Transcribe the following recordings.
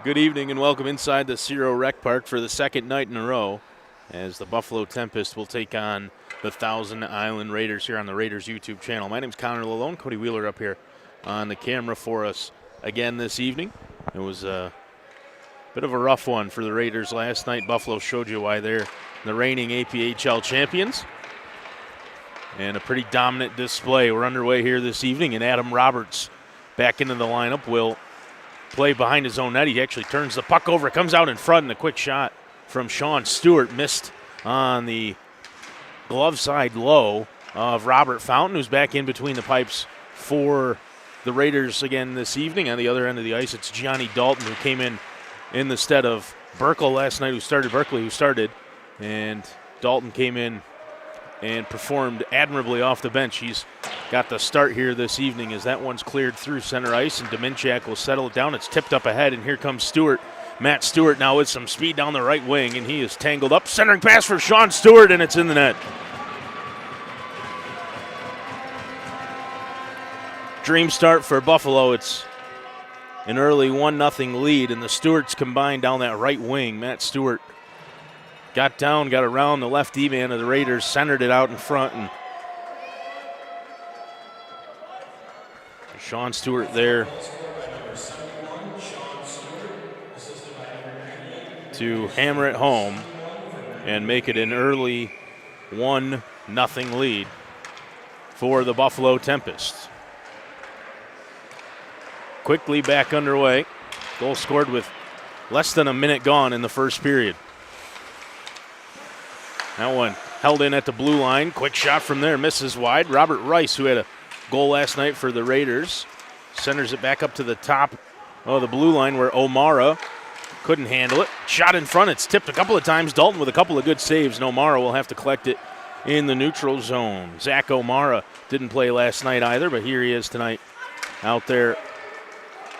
Good evening and welcome inside the Cerow Rec Park for the second night in a row as the Buffalo Tempest will take on the Thousand Island Raiders here on the Raiders YouTube channel. My name's Connor Lalone. Cody Wheeler up here on the camera for us again this evening. It was a bit of a rough one for the Raiders last night. Buffalo showed you why they're the reigning APHL champions. And a pretty dominant display. We're underway here this evening, and Adam Roberts back into the lineup will play behind his own net. He actually turns the puck over, comes out in front, and a quick shot from Sean Stewart missed on the glove side low of Robert Fountain, who's back in between the pipes for the Raiders again this evening. On the other end of the ice, it's Johnny Dalton, who came in the stead of Berkeley last night, Berkeley, who started, and Dalton came in and performed admirably off the bench. He's got the start here this evening as that one's cleared through center ice, and Dominchak will settle it down. It's tipped up ahead, and here comes Stewart. Matt Stewart now with some speed down the right wing, and he is tangled up. Centering pass for Sean Stewart, and it's in the net. Dream start for Buffalo. It's an early 1-0 lead, and the Stewarts combined down that right wing. Matt Stewart got down, got around the left D-man of the Raiders, centered it out in front, and Sean Stewart there to hammer it home and make it an early 1-0 lead for the Buffalo Tempest. Quickly back underway. Goal scored with less than a minute gone in the first period. That one held in at the blue line. Quick shot from there, misses wide. Robert Rice, who had a goal last night for the Raiders, centers it back up to the top of the blue line where O'Mara couldn't handle it. Shot in front, it's tipped a couple of times. Dalton with a couple of good saves, and O'Mara will have to collect it in the neutral zone. Zach O'Mara didn't play last night either, but here he is tonight out there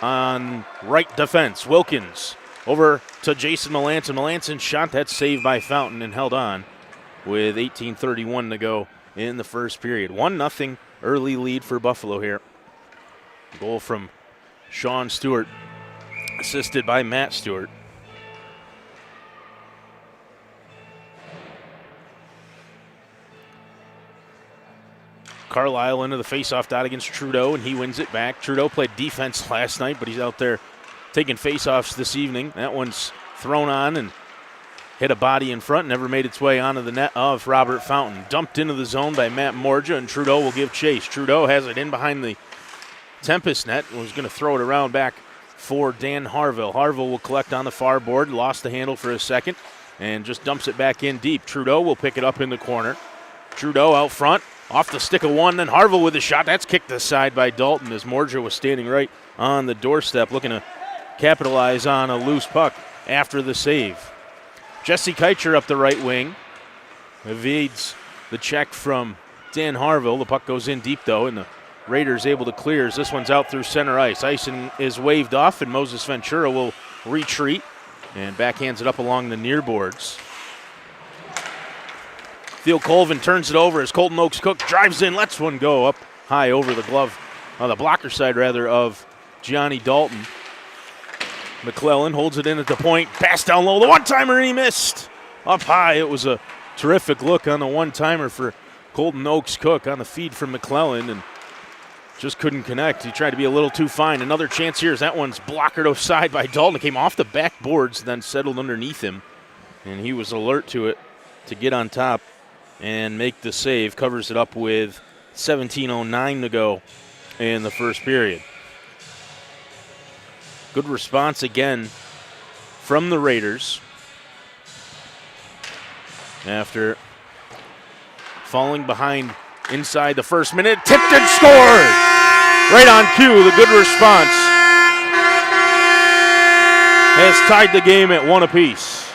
on right defense. Wilkins over to Jason Melanson. Melanson shot, that saved by Fountain and held on with 18:31 to go in the first period. 1-0 early lead for Buffalo here. Goal from Sean Stewart, assisted by Matt Stewart. Carlisle into the faceoff dot against Trudeau, and he wins it back. Trudeau played defense last night, but he's out there taking faceoffs this evening. That one's thrown on and hit a body in front, never made its way onto the net of Robert Fountain. Dumped into the zone by Matt Morja, and Trudeau will give chase. Trudeau has it in behind the Tempest net and was going to throw it around back for Dan Harville. Harville will collect on the far board, lost the handle for a second, and just dumps it back in deep. Trudeau will pick it up in the corner. Trudeau out front, off the stick of one, then Harville with a shot. That's kicked aside by Dalton as Morja was standing right on the doorstep looking to capitalize on a loose puck after the save. Jesse Keicher up the right wing, evades the check from Dan Harville. The puck goes in deep, though, and the Raiders able to clear as this one's out through center ice. Icing is waved off, and Moses Ventura will retreat and backhands it up along the near boards. Theo Colvin turns it over as Colton Oaks-Cook drives in, lets one go up high over the glove, on the blocker side, rather, of Johnny Dalton. McClellan holds it in at the point, pass down low, the one-timer, and he missed. Up high, it was a terrific look on the one-timer for Colton Oaks-Cook on the feed from McClellan, and just couldn't connect. He tried to be a little too fine. Another chance here as that one's blockered offside by Dalton. It came off the backboards, then settled underneath him, and he was alert to it to get on top and make the save. Covers it up with 17:09 to go in the first period. Good response again from the Raiders after falling behind inside the first minute. Tipped and scored! Right on cue, the good response has tied the game at 1 apiece.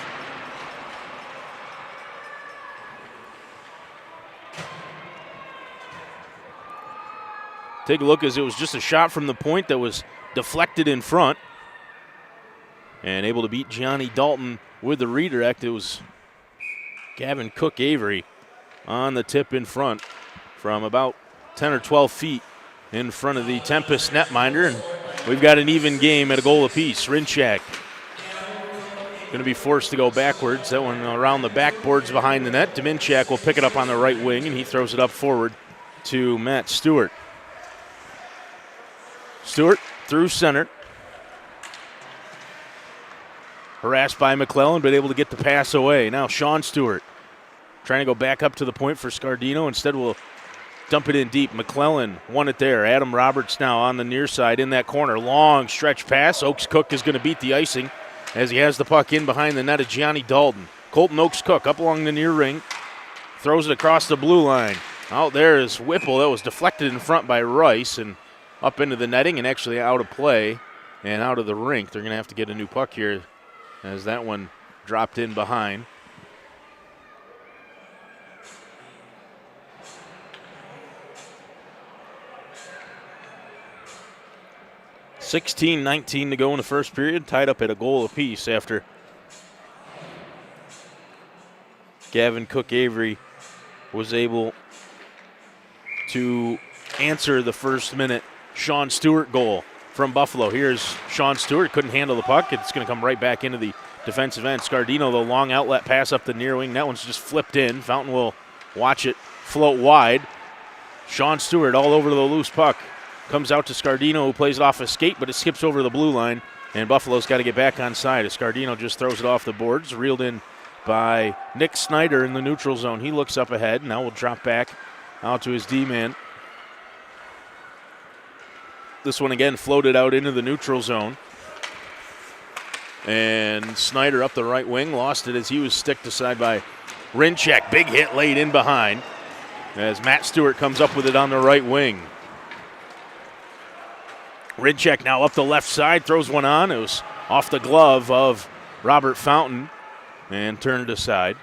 Take a look as it was just a shot from the point that was deflected in front. And able to beat Johnny Dalton with the redirect. It was Gavin Cook-Avery on the tip in front from about 10 or 12 feet in front of the Tempest netminder. And we've got an even game at a goal apiece. Rinchak going to be forced to go backwards. That one around the backboards behind the net. Dominchak will pick it up on the right wing, and he throws it up forward to Matt Stewart. Stewart through center. Harassed by McClellan, but able to get the pass away. Now Sean Stewart trying to go back up to the point for Scardino. Instead, we'll dump it in deep. McClellan won it there. Adam Roberts now on the near side in that corner. Long stretch pass. Oaks Cook is going to beat the icing as he has the puck in behind the net of Gianni Dalton. Colton Oaks Cook up along the near ring. Throws it across the blue line. Out there is Whipple. That was deflected in front by Rice and up into the netting and actually out of play and out of the rink. They're going to have to get a new puck here as that one dropped in behind. $16-19 to go in the first period, tied up at a goal apiece after Gavin Cook-Avery was able to answer the first minute Sean Stewart goal from Buffalo. Here's Sean Stewart, couldn't handle the puck. It's going to come right back into the defensive end. Scardino, the long outlet pass up the near wing. That one's just flipped in. Fountain will watch it float wide. Sean Stewart all over the loose puck. Comes out to Scardino, who plays it off a skate, but it skips over the blue line, and Buffalo's got to get back on side as Scardino just throws it off the boards, reeled in by Nick Snyder in the neutral zone. He looks up ahead. Now will drop back out to his D-man. This one again floated out into the neutral zone. And Snyder up the right wing, lost it as he was sticked aside by Rinchak. Big hit laid in behind as Matt Stewart comes up with it on the right wing. Rinchak now up the left side, throws one on. It was off the glove of Robert Fountain and turned aside.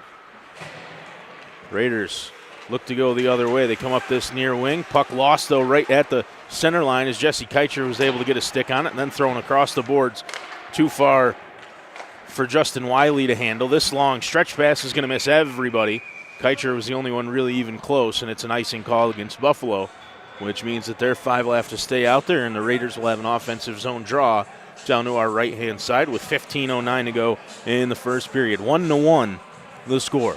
Raiders look to go the other way. They come up this near wing. Puck lost, though, right at the center line as Jesse Keicher was able to get a stick on it and then thrown across the boards too far for Justin Wiley to handle. This long stretch pass is going to miss everybody. Keicher was the only one really even close, and it's an icing call against Buffalo, which means that their five will have to stay out there, and the Raiders will have an offensive zone draw down to our right-hand side with 15:09 to go in the first period. 1-1 the score.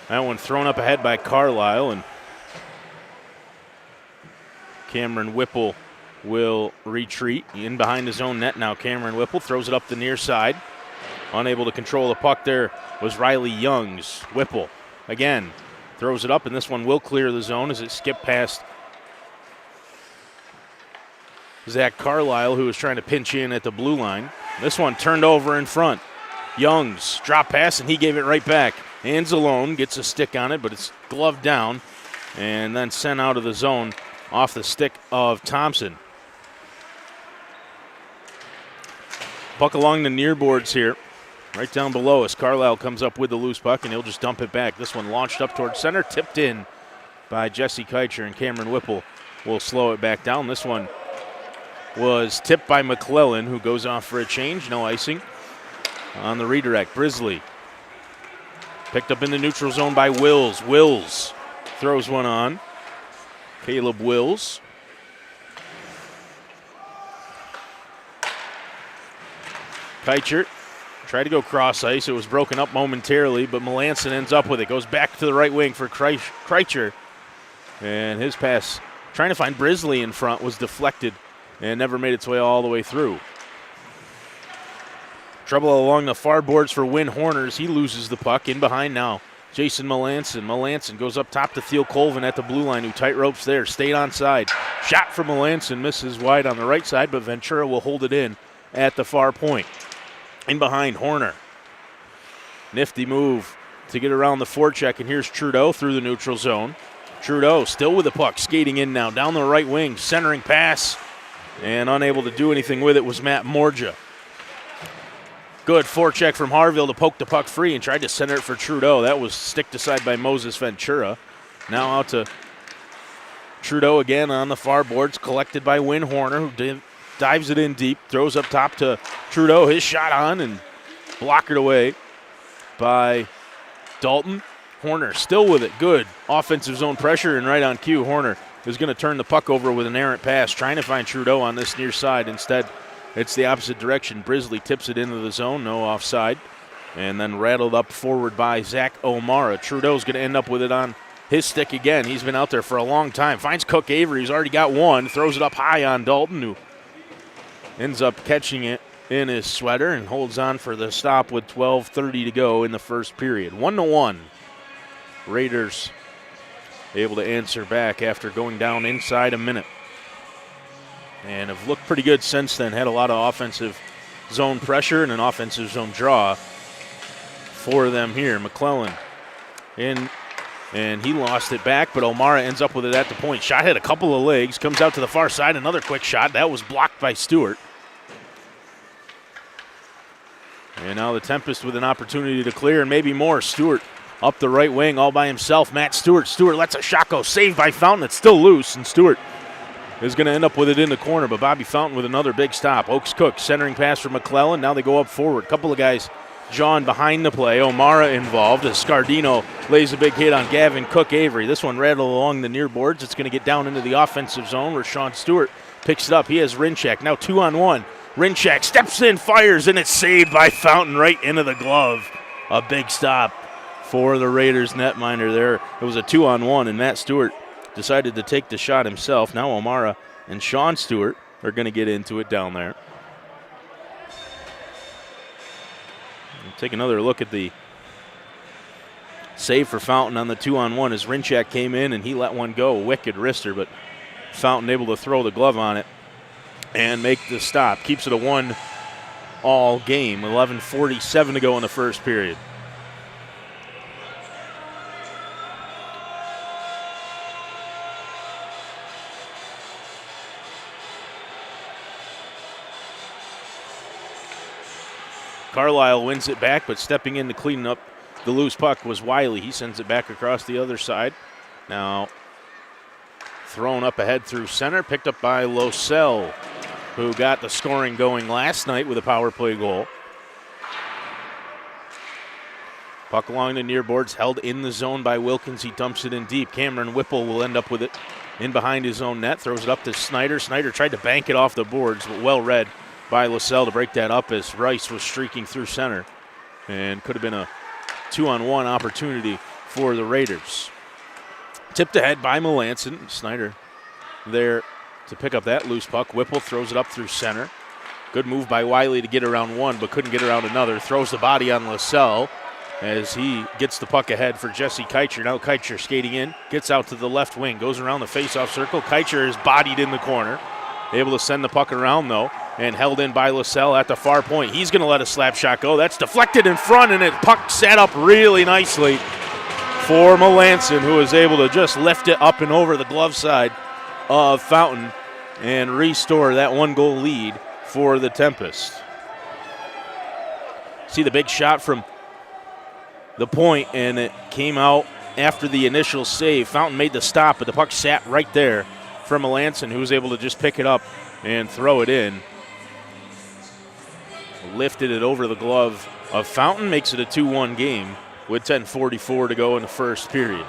That one thrown up ahead by Carlisle, and Cameron Whipple will retreat in behind his own net now. Cameron Whipple throws it up the near side. Unable to control the puck there was Riley Youngs. Whipple again throws it up, and this one will clear the zone as it skipped past Zach Carlisle, who was trying to pinch in at the blue line. This one turned over in front. Youngs drop pass, and he gave it right back. Anzalone gets a stick on it, but it's gloved down and then sent out of the zone off the stick of Thompson. Puck along the near boards here, right down below us. Carlisle comes up with the loose puck, and he'll just dump it back. This one launched up towards center, tipped in by Jesse Keicher, and Cameron Whipple will slow it back down. This one was tipped by McClellan, who goes off for a change. No icing on the redirect. Brisley picked up in the neutral zone by Wills. Wills throws one on. Caleb Wills. Keicher tried to go cross ice. It was broken up momentarily, but Melanson ends up with it. Goes back to the right wing for Kreicher. And his pass, trying to find Brisley in front, was deflected and never made its way all the way through. Trouble along the far boards for Win Horners. He loses the puck. In behind now, Jason Melanson. Melanson goes up top to Theo Colvin at the blue line, who tight ropes there. Stayed on side. Shot from Melanson, misses wide on the right side, but Ventura will hold it in at the far point. In behind, Horner. Nifty move to get around the forecheck, and here's Trudeau through the neutral zone. Trudeau still with the puck, skating in now, down the right wing, centering pass, and unable to do anything with it was Matt Morja. Good forecheck from Harville to poke the puck free and tried to center it for Trudeau. That was sticked aside by Moses Ventura. Now out to Trudeau again on the far boards, collected by Wynn Horner, who dives it in deep, throws up top to Trudeau. His shot on and blockered away by Dalton. Horner still with it. Good offensive zone pressure and right on cue. Horner is going to turn the puck over with an errant pass, trying to find Trudeau on this near side. Instead, it's the opposite direction. Brisley tips it into the zone, no offside, and then rattled up forward by Zach O'Mara. Trudeau's going to end up with it on his stick again. He's been out there for a long time. Finds Cook Avery. He's already got one. Throws it up high on Dalton, who ends up catching it in his sweater and holds on for the stop with 12:30 to go in the first period. 1-1. Raiders able to answer back after going down inside a minute. And have looked pretty good since then. Had a lot of offensive zone pressure and an offensive zone draw for them here. McClellan in, and he lost it back, but O'Mara ends up with it at the point. Shot hit a couple of legs, comes out to the far side, another quick shot. That was blocked by Stewart. And now the Tempest with an opportunity to clear and maybe more. Stewart up the right wing all by himself. Matt Stewart. Stewart lets a shot go. Saved by Fountain. It's still loose, and Stewart is going to end up with it in the corner, but Bobby Fountain with another big stop. Oaks Cook centering pass for McClellan. Now they go up forward. Couple of guys jawing behind the play. O'Mara involved as Scardino lays a big hit on Gavin Cook Avery. This one rattled along the near boards. It's going to get down into the offensive zone where Sean Stewart picks it up. He has Rinchak. Now 2-on-1. Rinchak steps in, fires, and it's saved by Fountain right into the glove. A big stop for the Raiders netminder there. It was a 2-on-1, and Matt Stewart decided to take the shot himself. Now O'Mara and Sean Stewart are going to get into it down there. We'll take another look at the save for Fountain on the 2-on-1 as Rinchak came in and he let one go. Wicked wrister, but Fountain able to throw the glove on it and make the stop. Keeps it a 1-all game. 11:47 to go in the first period. Carlisle wins it back, but stepping in to clean up the loose puck was Wiley. He sends it back across the other side. Now thrown up ahead through center, picked up by Losell, who got the scoring going last night with a power play goal. Puck along the near boards, held in the zone by Wilkins. He dumps it in deep. Cameron Whipple will end up with it in behind his own net, throws it up to Snyder. Snyder tried to bank it off the boards, but well read by Losell to break that up as Rice was streaking through center. And could have been a 2-on-1 opportunity for the Raiders. Tipped ahead by Melanson. Snyder there to pick up that loose puck. Whipple throws it up through center. Good move by Wiley to get around one, but couldn't get around another. Throws the body on Losell as he gets the puck ahead for Jesse Keicher. Now Keicher skating in, gets out to the left wing, goes around the faceoff circle. Keicher is bodied in the corner. Able to send the puck around, though, and held in by Losell at the far point. He's going to let a slap shot go. That's deflected in front, and it puck set up really nicely for Melanson, who was able to just lift it up and over the glove side of Fountain and restore that 1-goal lead for the Tempest. See the big shot from the point, and it came out after the initial save. Fountain made the stop, but the puck sat right there from Melanson, who was able to just pick it up and throw it in. Lifted it over the glove of Fountain, makes it a 2-1 game with 10:44 to go in the first period.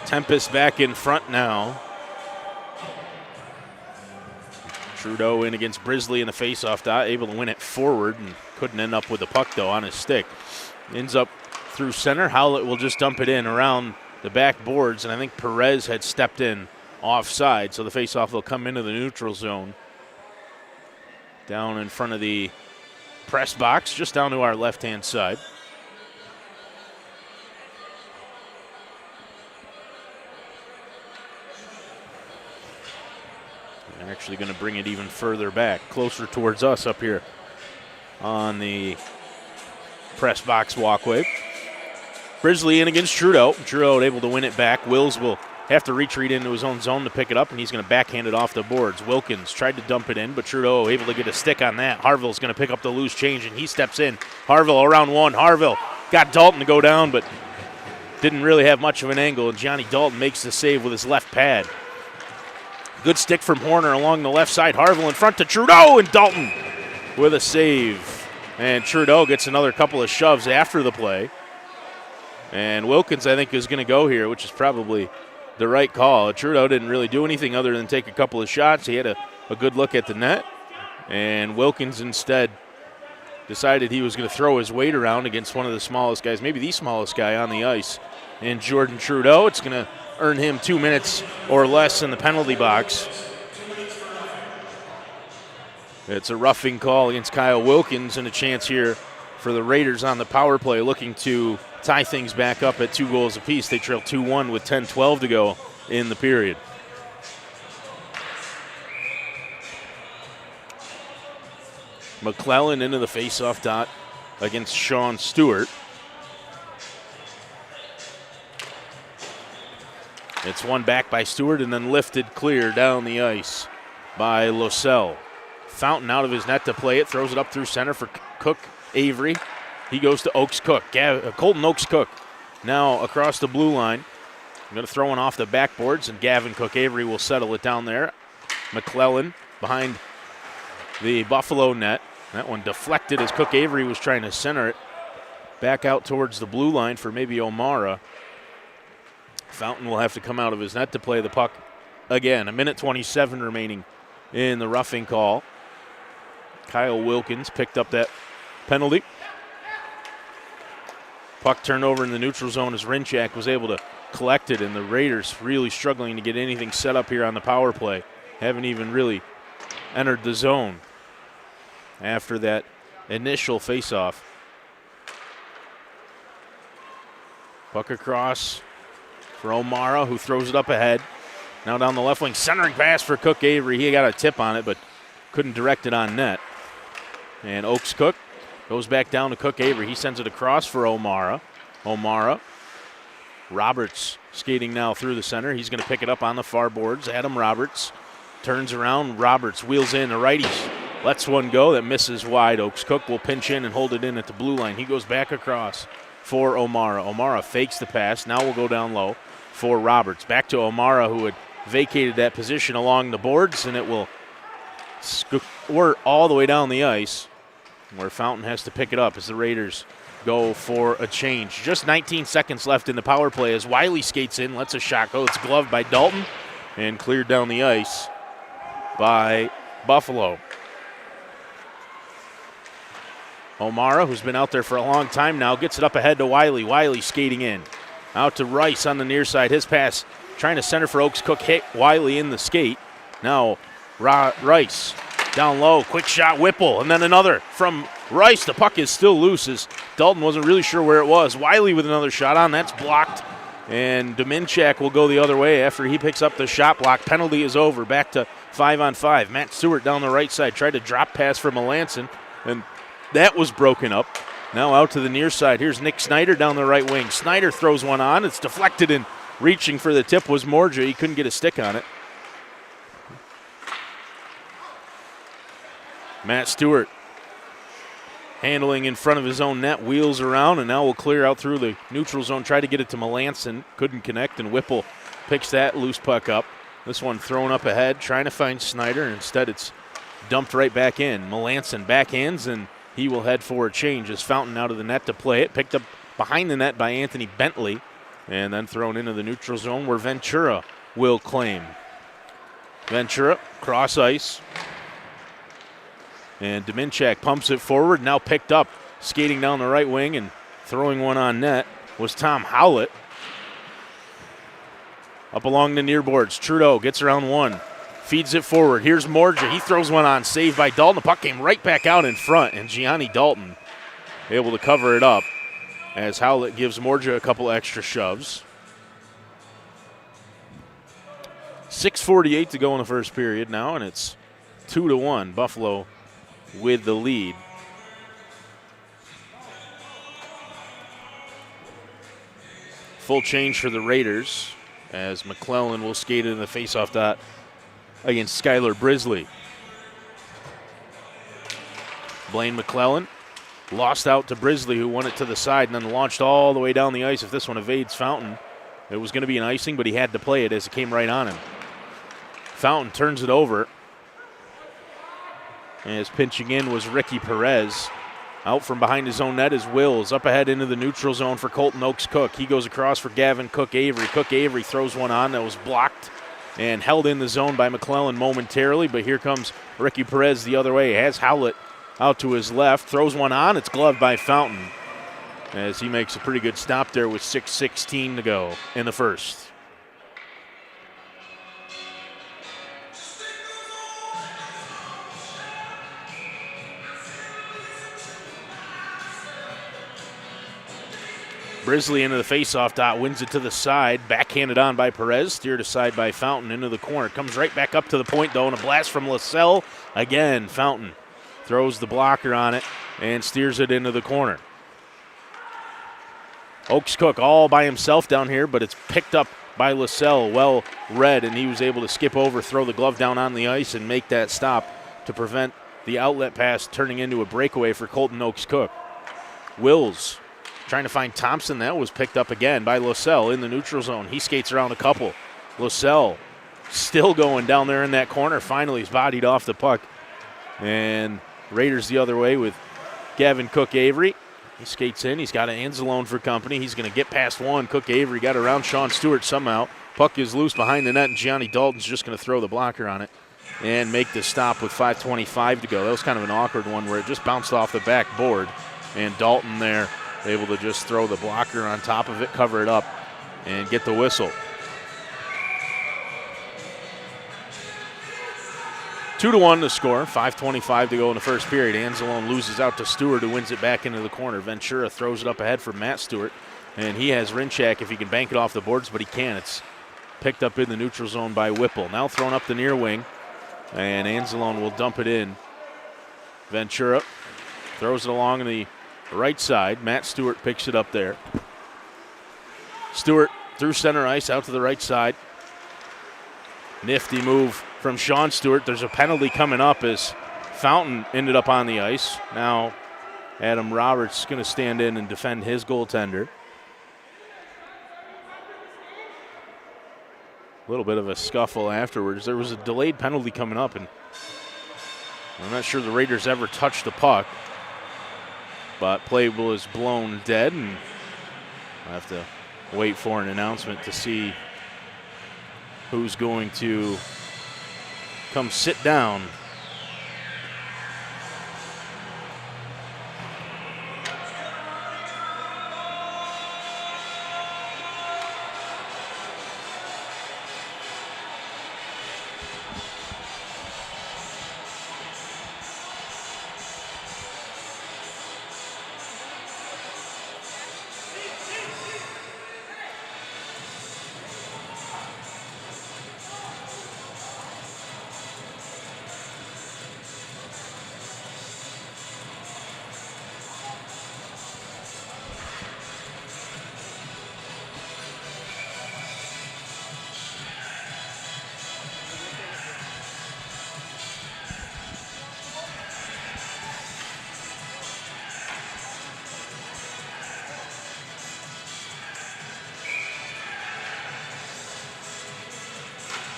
Tempest back in front now. Trudeau in against Brisley in the faceoff dot, able to win it forward and couldn't end up with the puck, though, on his stick. Ends up through center. Howlett will just dump it in around the back boards, and I think Perez had stepped in offside, so the faceoff will come into the neutral zone. Down in front of the press box, just down to our left-hand side. They're actually going to bring it even further back, closer towards us up here on the press box walkway. Brisley in against Trudeau. Trudeau able to win it back. Wills will have to retreat into his own zone to pick it up, and he's going to backhand it off the boards. Wilkins tried to dump it in, but Trudeau able to get a stick on that. Harville's going to pick up the loose change, and he steps in. Harville around one. Harville got Dalton to go down, but didn't really have much of an angle, and Johnny Dalton makes the save with his left pad. Good stick from Horner along the left side. Harville in front to Trudeau, and Dalton with a save. And Trudeau gets another couple of shoves after the play. And Wilkins, I think, is going to go here, which is probably the right call. Trudeau didn't really do anything other than take a couple of shots. He had a good look at the net. And Wilkins instead decided he was going to throw his weight around against one of the smallest guys, maybe the smallest guy on the ice, and Jordan Trudeau. It's going to earn him 2 minutes or less in the penalty box. It's a roughing call against Kyle Wilkins, and a chance here for the Raiders on the power play, looking to tie things back up at 2 goals apiece. They trail 2-1 with 10:12 to go in the period. McClellan into the faceoff dot against Sean Stewart. It's won back by Stewart and then lifted clear down the ice by Losell. Fountain out of his net to play it, throws it up through center for Cook Avery. He goes to Oaks Cook. Colton Oaks Cook now across the blue line. I'm going to throw one off the backboards, and Gavin Cook Avery will settle it down there. McClellan behind the Buffalo net. That one deflected as Cook Avery was trying to center it back out towards the blue line for maybe O'Mara. Fountain will have to come out of his net to play the puck again. 1:27 remaining in the roughing call. Kyle Wilkins picked up that penalty. Puck turned over in the neutral zone as Rinchak was able to collect it, and the Raiders really struggling to get anything set up here on the power play. Haven't even really entered the zone after that initial faceoff. Puck across for O'Mara, who throws it up ahead. Now down the left wing, centering pass for Cook Avery. He got a tip on it, but couldn't direct it on net. And Oaks Cook goes back down to Cook Avery. He sends it across for O'Mara. O'Mara. Roberts skating now through the center. He's going to pick it up on the far boards. Adam Roberts turns around. Roberts wheels in. The righties lets one go that misses wide. Oaks Cook will pinch in and hold it in at the blue line. He goes back across for O'Mara. O'Mara fakes the pass. Now we'll go down low for Roberts. Back to O'Mara, who had vacated that position along the boards, and it will squirt all the way down the ice, where Fountain has to pick it up as the Raiders go for a change. Just 19 seconds left in the power play as Wiley skates in, lets a shot go. It's gloved by Dalton and cleared down the ice by Buffalo. O'Mara, who's been out there for a long time now, gets it up ahead to Wiley. Wiley skating in. Out to Rice on the near side. His pass trying to center for Oaks Cook. Hit Wiley in the skate. Now Rice down low. Quick shot, Whipple. And then another from Rice. The puck is still loose as Dalton wasn't really sure where it was. Wiley with another shot on. That's blocked. And Dominchak will go the other way after he picks up the shot block. Penalty is over. Back to 5-on-5. Matt Stewart down the right side. Tried to drop pass for Melanson, and that was broken up. Now out to the near side. Here's Nick Snyder down the right wing. Snyder throws one on. It's deflected, and reaching for the tip was Morja. He couldn't get a stick on it. Matt Stewart handling in front of his own net, wheels around, and now will clear out through the neutral zone. Try to get it to Melanson. Couldn't connect, and Whipple picks that loose puck up. This one thrown up ahead, trying to find Snyder. Instead, it's dumped right back in. Melanson backhands, and he will head for a change as Fountain out of the net to play it. Picked up behind the net by Anthony Bentley, and then thrown into the neutral zone where Ventura will claim. Ventura, cross ice. And Dominchak pumps it forward, now picked up, skating down the right wing and throwing one on net was Tom Howlett. Up along the near boards, Trudeau gets around one, feeds it forward. Here's Morja, he throws one on, saved by Dalton. The puck came right back out in front, and Gianni Dalton able to cover it up as Howlett gives Morja a couple extra shoves. 6:48 to go in the first period now, and it's 2-1, Buffalo with the lead. Full change for the Raiders as McClellan will skate in the faceoff dot against Skylar Brisley. Blaine McClellan lost out to Brisley, who won it to the side and then launched all the way down the ice. If this one evades Fountain, it was going to be an icing, but he had to play it as it came right on him. Fountain turns it over. As pinching in was Ricky Perez. Out from behind his own net is Wills. Up ahead into the neutral zone for Colton Oakes-Cook. He goes across for Gavin Cook-Avery. Cook-Avery throws one on that was blocked and held in the zone by McClellan momentarily, but here comes Ricky Perez the other way. Has Howlett out to his left. Throws one on. It's gloved by Fountain as he makes a pretty good stop there with 6:16 to go in the first. Brisley into the faceoff dot, wins it to the side, backhanded on by Perez, steered aside by Fountain into the corner. Comes right back up to the point though, and a blast from LaSalle. Again, Fountain throws the blocker on it and steers it into the corner. Oakes-Cook all by himself down here, but it's picked up by LaSalle, well read, and he was able to skip over, throw the glove down on the ice, and make that stop to prevent the outlet pass turning into a breakaway for Colton Oakes-Cook. Wills trying to find Thompson. That was picked up again by LaSalle in the neutral zone. He skates around a couple. LaSalle still going down there in that corner. Finally, he's bodied off the puck. And Raiders the other way with Gavin Cook-Avery. He skates in. He's got an Anzalone for company. He's going to get past one. Cook-Avery got around Sean Stewart somehow. Puck is loose behind the net, and Gianni Dalton's just going to throw the blocker on it and make the stop with 5:25 to go. That was kind of an awkward one where it just bounced off the backboard, and Dalton there able to just throw the blocker on top of it, cover it up, and get the whistle. 2-1 to score, 5:25 to go in the first period. Anzalone loses out to Stewart, who wins it back into the corner. Ventura throws it up ahead for Matt Stewart, and he has Rinchak if he can bank it off the boards, but he can't. It's picked up in the neutral zone by Whipple. Now thrown up the near wing, and Anzalone will dump it in. Ventura throws it along the right side. Matt Stewart picks it up there. Stewart through center ice out to the right side. Nifty move from Sean Stewart. There's a penalty coming up as Fountain ended up on the ice. Now Adam Roberts is going to stand in and defend his goaltender. A little bit of a scuffle afterwards. There was a delayed penalty coming up, and I'm not sure the Raiders ever touched the puck. But play was blown dead, and I'll have to wait for an announcement to see who's going to come sit down.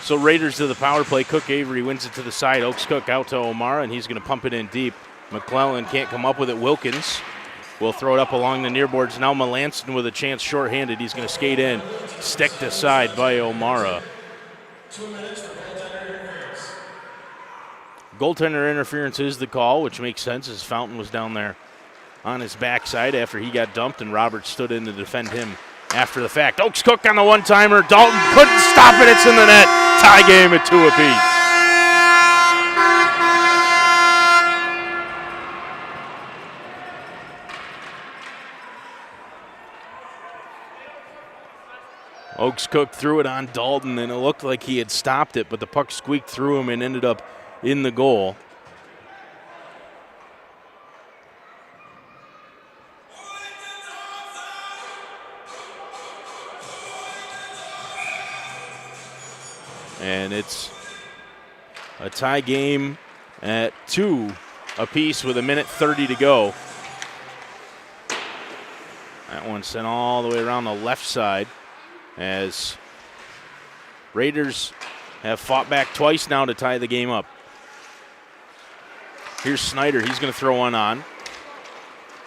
So Raiders to the power play. Cook-Avery wins it to the side. Oakes-Cook out to O'Mara, and he's going to pump it in deep. McClellan can't come up with it. Wilkins will throw it up along the near boards. Now Melanson with a chance shorthanded. He's going to skate in. Sticked aside by O'Mara. Goaltender interference is the call, which makes sense as Fountain was down there on his backside after he got dumped, and Roberts stood in to defend him after the fact. Oakes-Cook on the one-timer. Dalton couldn't stop it. It's in the net. Tie game at 2 apiece. Oakes-Cook threw it on Dalton, and it looked like he had stopped it, but the puck squeaked through him and ended up in the goal. And it's a tie game at 2 apiece with 1:30 to go. That one sent all the way around the left side as Raiders have fought back twice now to tie the game up. Here's Snyder. He's going to throw one on.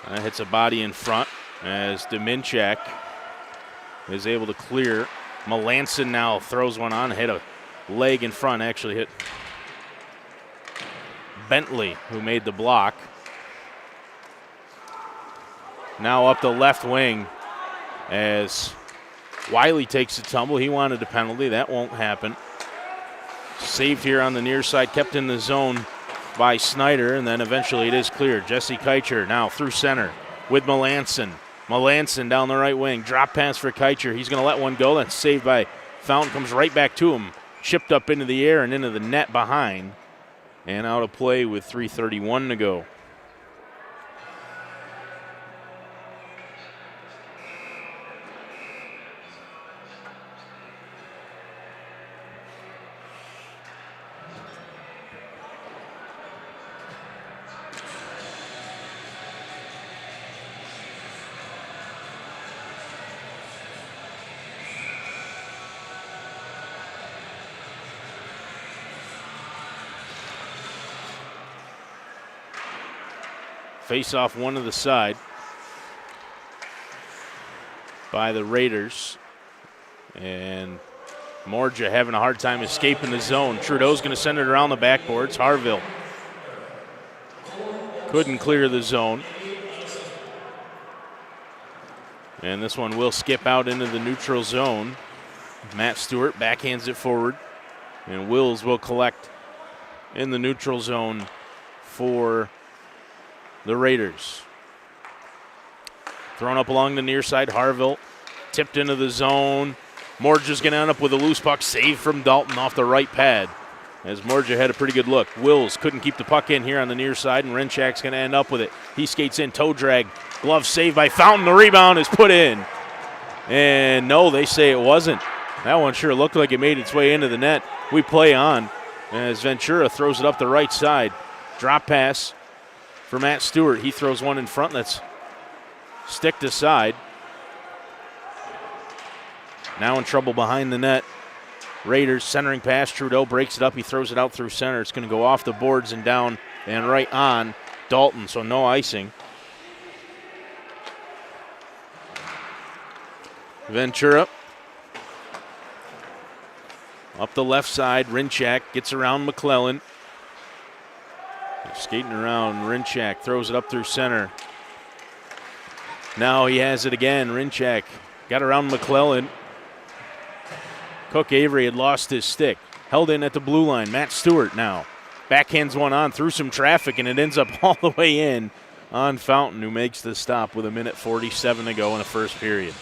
That hits a body in front as Dominchak is able to clear. Melanson now throws one on, hit a leg in front, actually hit Bentley, who made the block. Now up the left wing as Wiley takes a tumble. He wanted a penalty. That won't happen. Saved here on the near side, kept in the zone by Snyder, and then eventually it is cleared. Jesse Keicher now through center with Melanson. Melanson down the right wing. Drop pass for Keicher. He's going to let one go. That's saved by Fountain. Comes right back to him. Chipped up into the air and into the net behind. And out of play with 3:31 to go. Face off one to the side by the Raiders. And Morja having a hard time escaping the zone. Trudeau's going to send it around the backboards. Harville couldn't clear the zone. And this one will skip out into the neutral zone. Matt Stewart backhands it forward. And Wills will collect in the neutral zone for the Raiders. Thrown up along the near side. Harville tipped into the zone. Morja's going to end up with a loose puck. Saved from Dalton off the right pad as Morja had a pretty good look. Wills couldn't keep the puck in here on the near side, and Renchak's going to end up with it. He skates in, toe drag, glove saved by Fountain. The rebound is put in. And no, they say it wasn't. That one sure looked like it made its way into the net. We play on as Ventura throws it up the right side. Drop pass for Matt Stewart. He throws one in front that's sticked aside. Now in trouble behind the net. Raiders centering pass. Trudeau breaks it up. He throws it out through center. It's going to go off the boards and down and right on Dalton, so no icing. Ventura up the left side. Rinchak gets around McClellan. Skating around, Rinchak throws it up through center. Now he has it again. Rinchak got around McClellan. Cook Avery had lost his stick. Held in at the blue line. Matt Stewart now backhands one on through some traffic, and it ends up all the way in on Fountain, who makes the stop with 1:47 to go in the first period.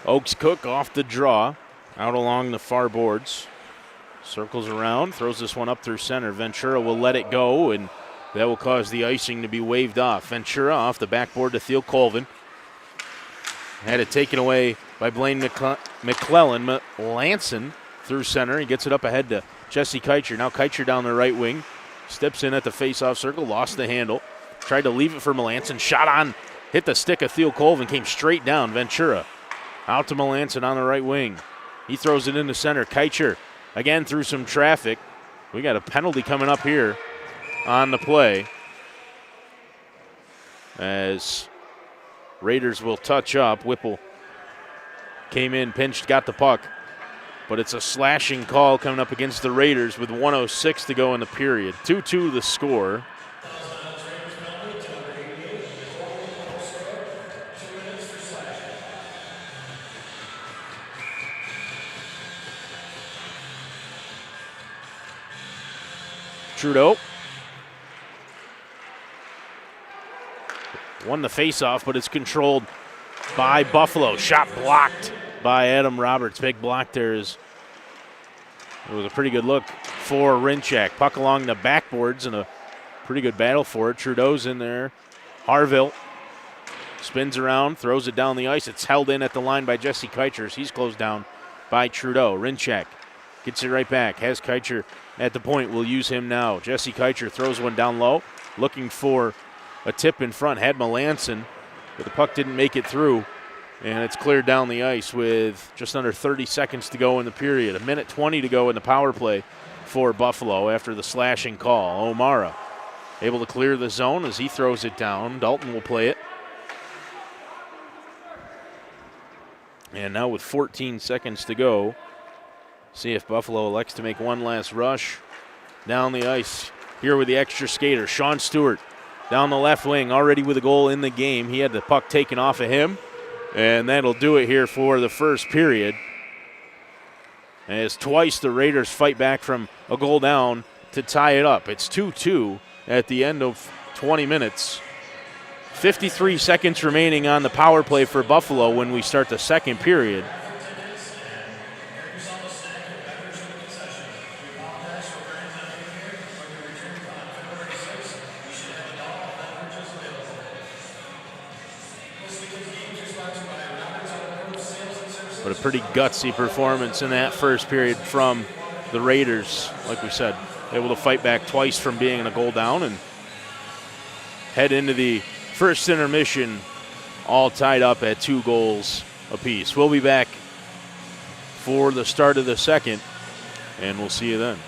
Oaks Cook off the draw, out along the far boards. Circles around, throws this one up through center. Ventura will let it go, and that will cause the icing to be waved off. Ventura off the backboard to Theo Colvin. Had it taken away by Blaine McClellan. Melanson through center. He gets it up ahead to Jesse Keicher. Now Keicher down the right wing. Steps in at the face-off circle, lost the handle. Tried to leave it for Melanson. Shot on, hit the stick of Theo Colvin, came straight down. Ventura out to Melanson on the right wing. He throws it into center. Keicher again through some traffic. We got a penalty coming up here on the play as Raiders will touch up. Whipple came in, pinched, got the puck. But it's a slashing call coming up against the Raiders with 1:06 to go in the period. 2-2 the score. Trudeau won the faceoff, but it's controlled by Buffalo. Shot blocked by Adam Roberts. Big block there is. It was a pretty good look for Rinchak. Puck along the backboards and a pretty good battle for it. Trudeau's in there. Harville spins around, throws it down the ice. It's held in at the line by Jesse Keicher. He's closed down by Trudeau. Rinchak gets it right back. Has Keicher at the point. We'll use him now. Jesse Keicher throws one down low, looking for a tip in front. Had Melanson, but the puck didn't make it through. And it's cleared down the ice with just under 30 seconds to go in the period. 1:20 to go in the power play for Buffalo after the slashing call. O'Mara able to clear the zone as he throws it down. Dalton will play it. And now with 14 seconds to go, see if Buffalo elects to make one last rush down the ice. Here with the extra skater, Sean Stewart down the left wing, already with a goal in the game. He had the puck taken off of him. And that'll do it here for the first period. As twice the Raiders fight back from a goal down to tie it up. It's 2-2 at the end of 20 minutes. 53 seconds remaining on the power play for Buffalo when we start the second period. But a pretty gutsy performance in that first period from the Raiders. Like we said, able to fight back twice from being in a goal down and head into the first intermission all tied up at 2 goals apiece. We'll be back for the start of the second, and we'll see you then.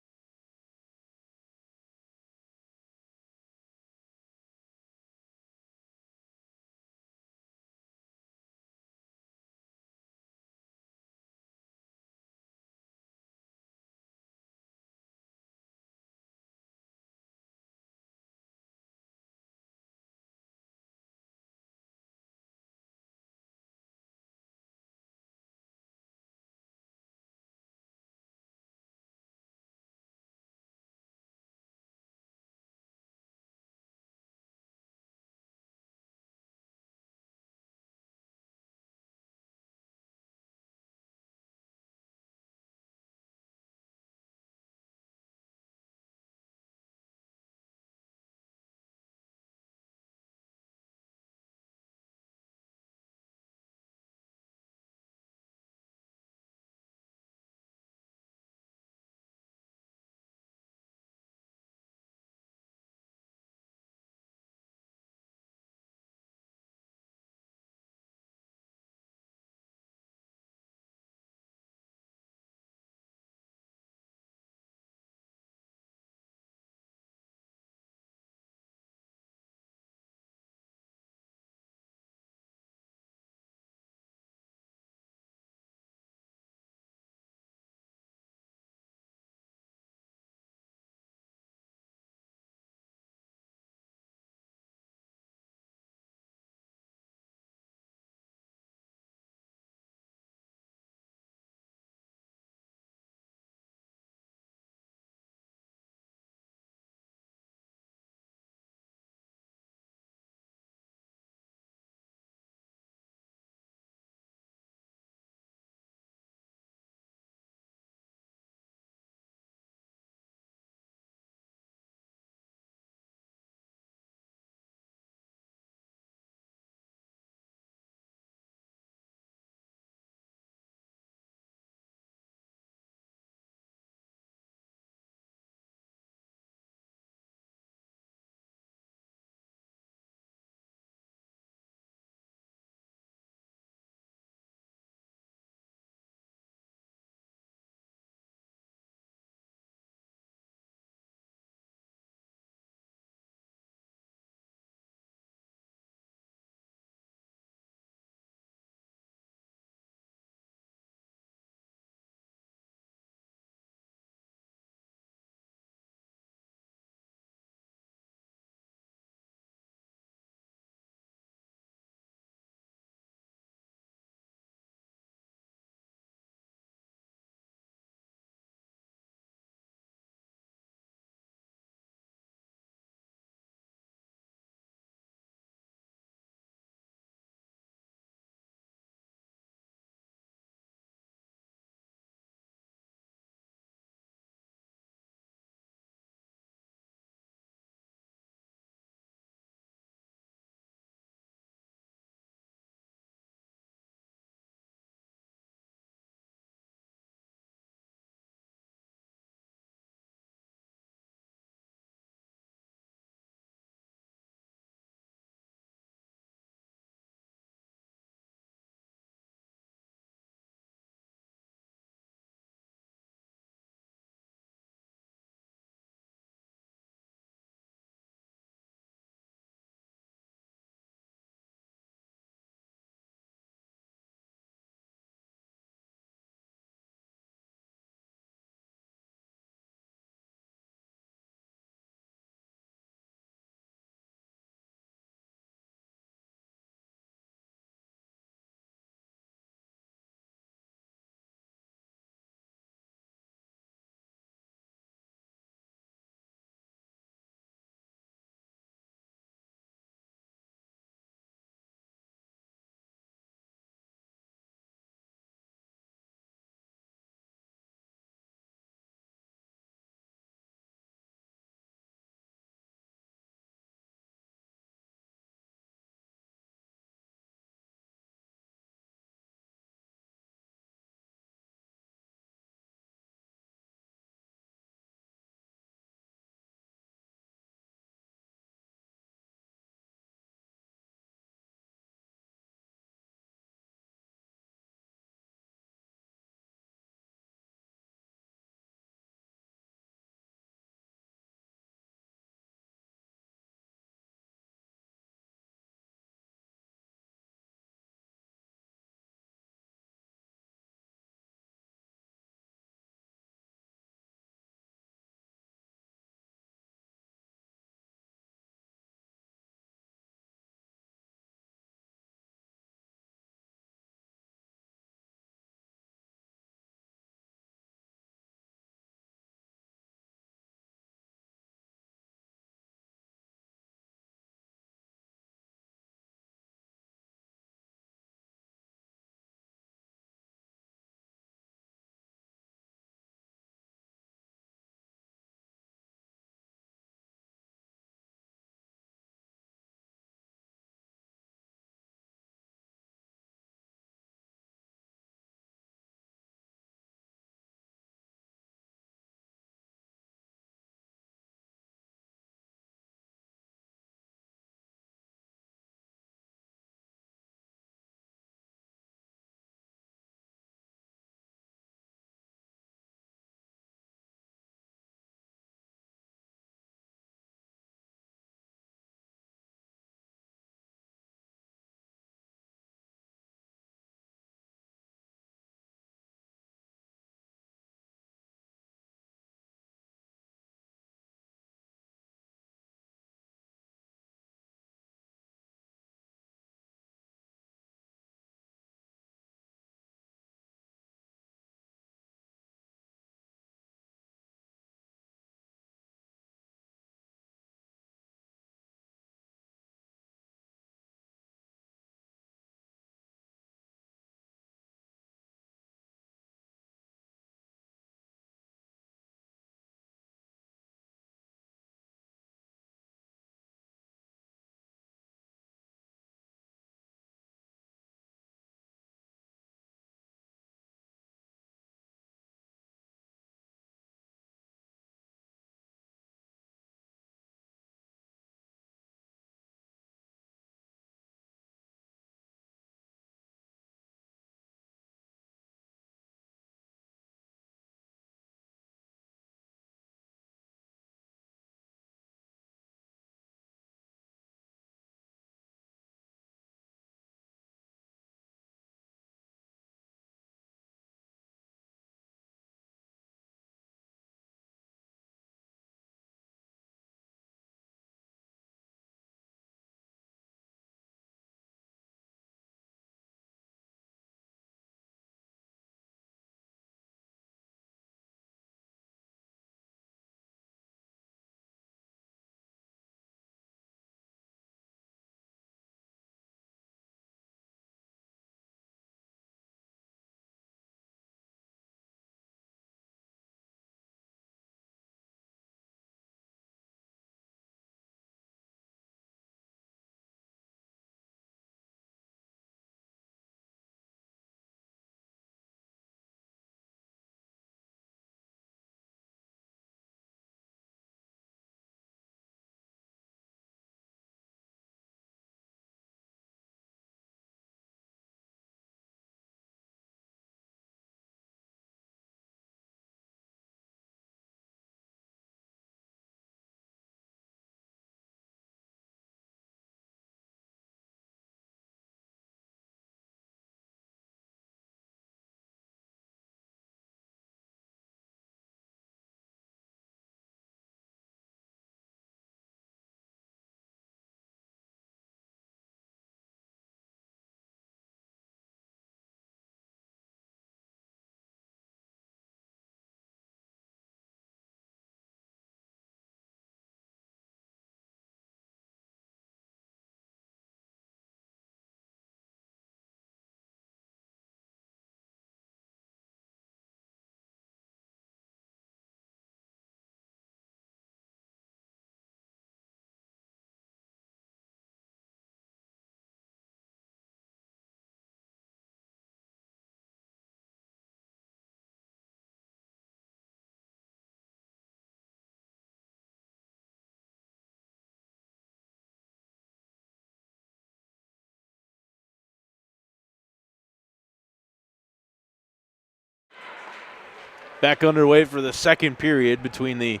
Back underway for the second period between the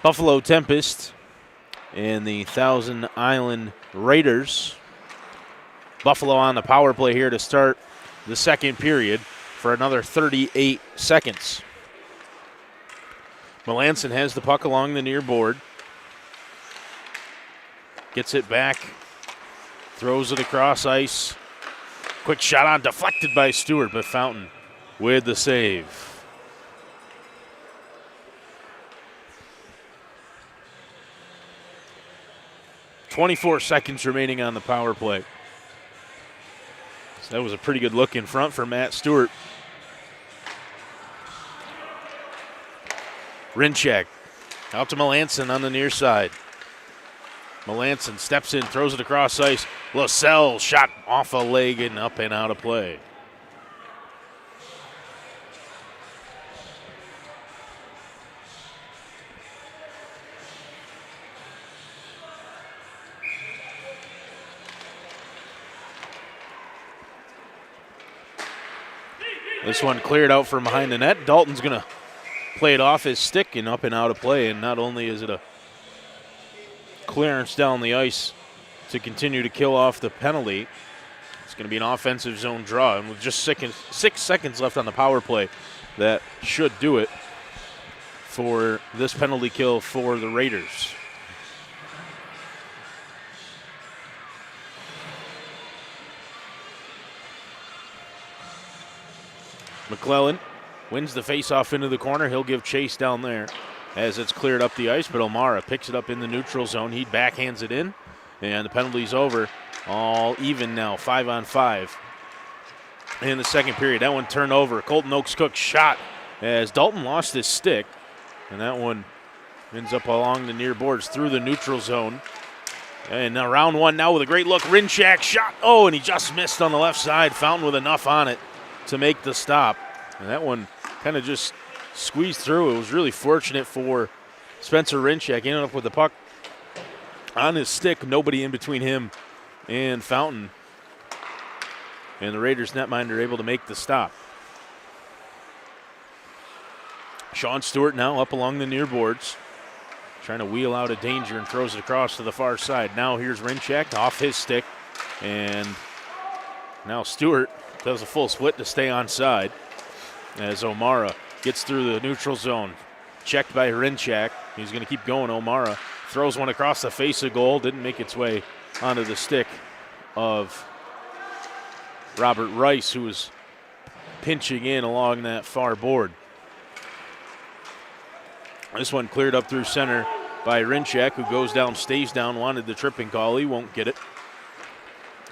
Buffalo Tempest and the Thousand Island Raiders. Buffalo on the power play here to start the second period for another 38 seconds. Melanson has the puck along the near board. Gets it back. Throws it across ice. Quick shot on, deflected by Stewart, but Fountain with the save. .24 seconds remaining on the power play. So that was a pretty good look in front for Matt Stewart. Rinchak out to Melanson on the near side. Melanson steps in, throws it across ice. LaSalle shot off a leg and up and out of play. This one cleared out from behind the net. Dalton's going to play it off his stick and up and out of play. And not only is it a clearance down the ice to continue to kill off the penalty, it's going to be an offensive zone draw. And with just 6 seconds left on the power play, that should do it for this penalty kill for the Raiders. McClellan wins the faceoff into the corner. He'll give chase down there as it's cleared up the ice, but O'Mara picks it up in the neutral zone. He backhands it in, and the penalty's over. All even now, 5-on-5 in the second period. That one turned over. Colton Oaks-Cook's shot as Dalton lost his stick, and that one ends up along the near boards through the neutral zone. And now round one now with a great look. Rinchak shot. Oh, and he just missed on the left side. Fountain with enough on it to make the stop. And that one kind of just squeezed through. It was really fortunate for Spencer Rinchak. Ended up with the puck on his stick. Nobody in between him and Fountain. And the Raiders netminder able to make the stop. Sean Stewart now up along the near boards, trying to wheel out of danger and throws it across to the far side. Now here's Rinchak off his stick. And now Stewart does a full split to stay onside as O'Mara gets through the neutral zone. Checked by Rinchak. He's going to keep going. O'Mara throws one across the face of goal. Didn't make its way onto the stick of Robert Rice, who was pinching in along that far board. This one cleared up through center by Rinchak, who goes down, stays down, wanted the tripping call. He won't get it.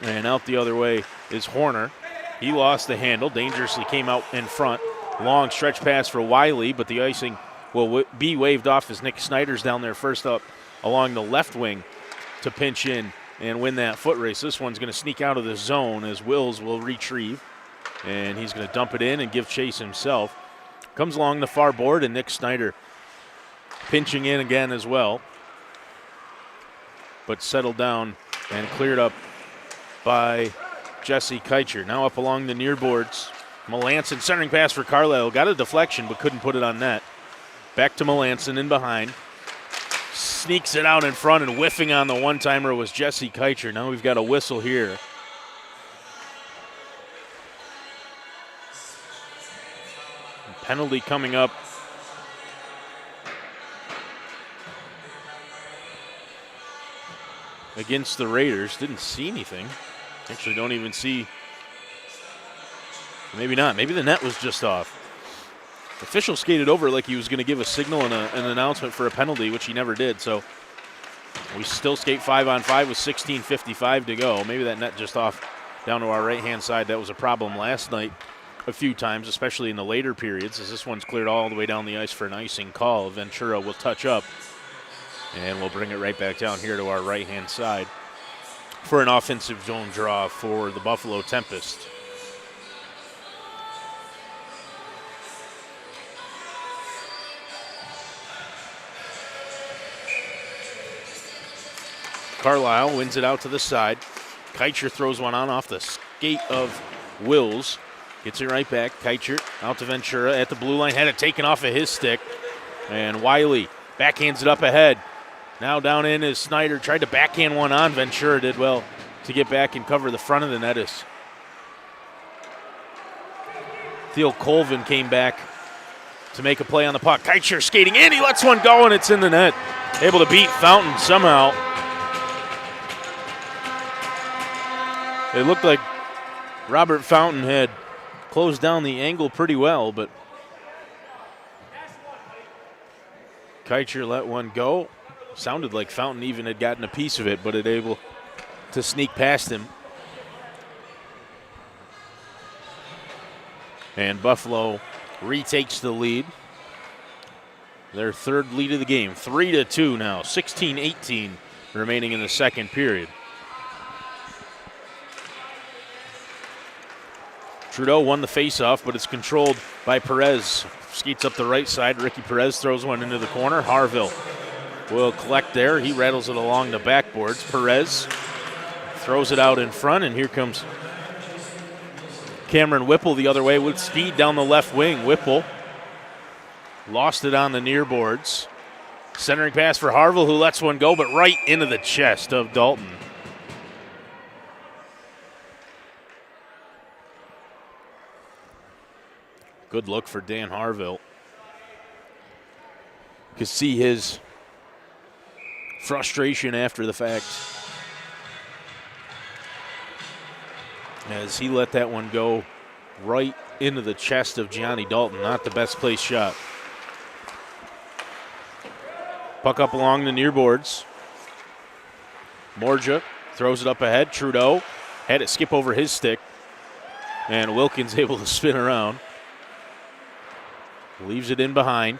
And out the other way is Horner. He lost the handle, dangerously came out in front. Long stretch pass for Wiley, but the icing will be waved off as Nick Snyder's down there first up along the left wing to pinch in and win that foot race. This one's going to sneak out of the zone as Wills will retrieve, and he's going to dump it in and give chase himself. Comes along the far board, and Nick Snyder pinching in again as well, but settled down and cleared up by Jesse Keicher. Now up along the near boards. Melanson centering pass for Carlisle. Got a deflection but couldn't put it on net. Back to Melanson in behind. Sneaks it out in front, and whiffing on the one-timer was Jesse Keicher. Now we've got a whistle here. Penalty coming up. Against the Raiders. Didn't see anything. Actually don't even see. Maybe not. Maybe the net was just off. Official skated over like he was going to give a signal and an announcement for a penalty, which he never did. So we still skate 5-on-5 with 16:55 to go. Maybe that net just off down to our right-hand side. That was a problem last night a few times, especially in the later periods, as this one's cleared all the way down the ice for an icing call. Ventura will touch up, and we'll bring it right back down here to our right-hand side for an offensive zone draw for the Buffalo Tempest. Carlisle wins it out to the side. Keicher throws one on off the skate of Wills. Gets it right back. Keicher out to Ventura at the blue line. Had it taken off of his stick. And Wiley backhands it up ahead. Now down in is Snyder. Tried to backhand one on. Ventura did well to get back and cover the front of the net. Theo Colvin came back to make a play on the puck. Keicher skating in. He lets one go, and it's in the net. Able to beat Fountain somehow. It looked like Robert Fountain had closed down the angle pretty well, but Keicher let one go. Sounded like Fountain even had gotten a piece of it, but it able to sneak past him. And Buffalo retakes the lead. Their third lead of the game, 3-2 now, 16-18 remaining in the second period. Trudeau won the faceoff, but it's controlled by Perez. Skates up the right side. Ricky Perez throws one into the corner. Harville will collect there. He rattles it along the backboards. Perez throws it out in front, and here comes Cameron Whipple the other way with speed down the left wing. Whipple lost it on the near boards. Centering pass for Harville, who lets one go, but right into the chest of Dalton. Good look for Dan Harville. You could see his frustration after the fact as he let that one go right into the chest of Gianni Dalton. Not the best place shot. Puck up along the near boards. Morja throws it up ahead. Trudeau had it skip over his stick, and Wilkins able to spin around. Leaves it in behind.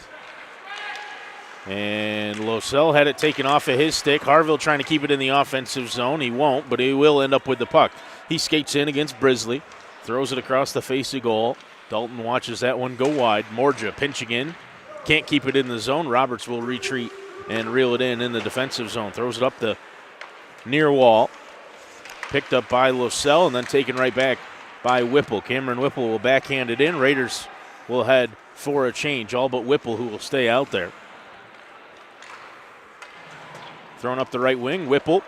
And Losell had it taken off of his stick. Harville trying to keep it in the offensive zone. He won't, but he will end up with the puck. He skates in against Brisley. Throws it across the face of goal. Dalton watches that one go wide. Morja pinching in. Can't keep it in the zone. Roberts will retreat and reel it in the defensive zone. Throws it up the near wall. Picked up by Losell and then taken right back by Whipple. Cameron Whipple will backhand it in. Raiders will head for a change, all but Whipple, who will stay out there. Thrown up the right wing, Whipple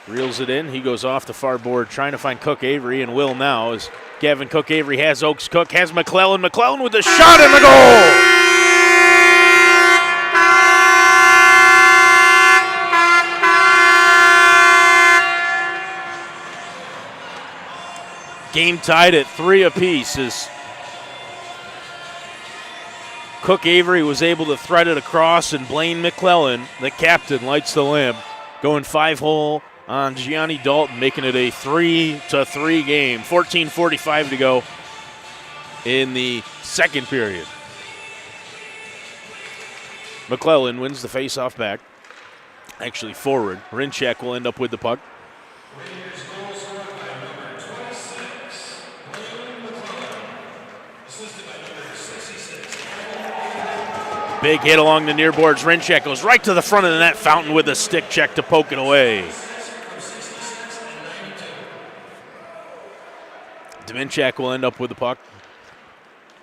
reels it in. He goes off the far board, trying to find Cook Avery, and will now as Gavin Cook Avery has Oaks Cook, has McClellan. McClellan with the shot and the goal! Game tied at 3 apiece as Cook Avery was able to thread it across, and Blaine McClellan, the captain, lights the lamp, going 5-hole on Gianni Dalton, making it a 3-3 game. 14:45 to go in the second period. McClellan wins the faceoff back, actually forward. Rinchak will end up with the puck. Big hit along the near boards. Rinchak goes right to the front of the net. Fountain with a stick check to poke it away. Dominchak will end up with the puck.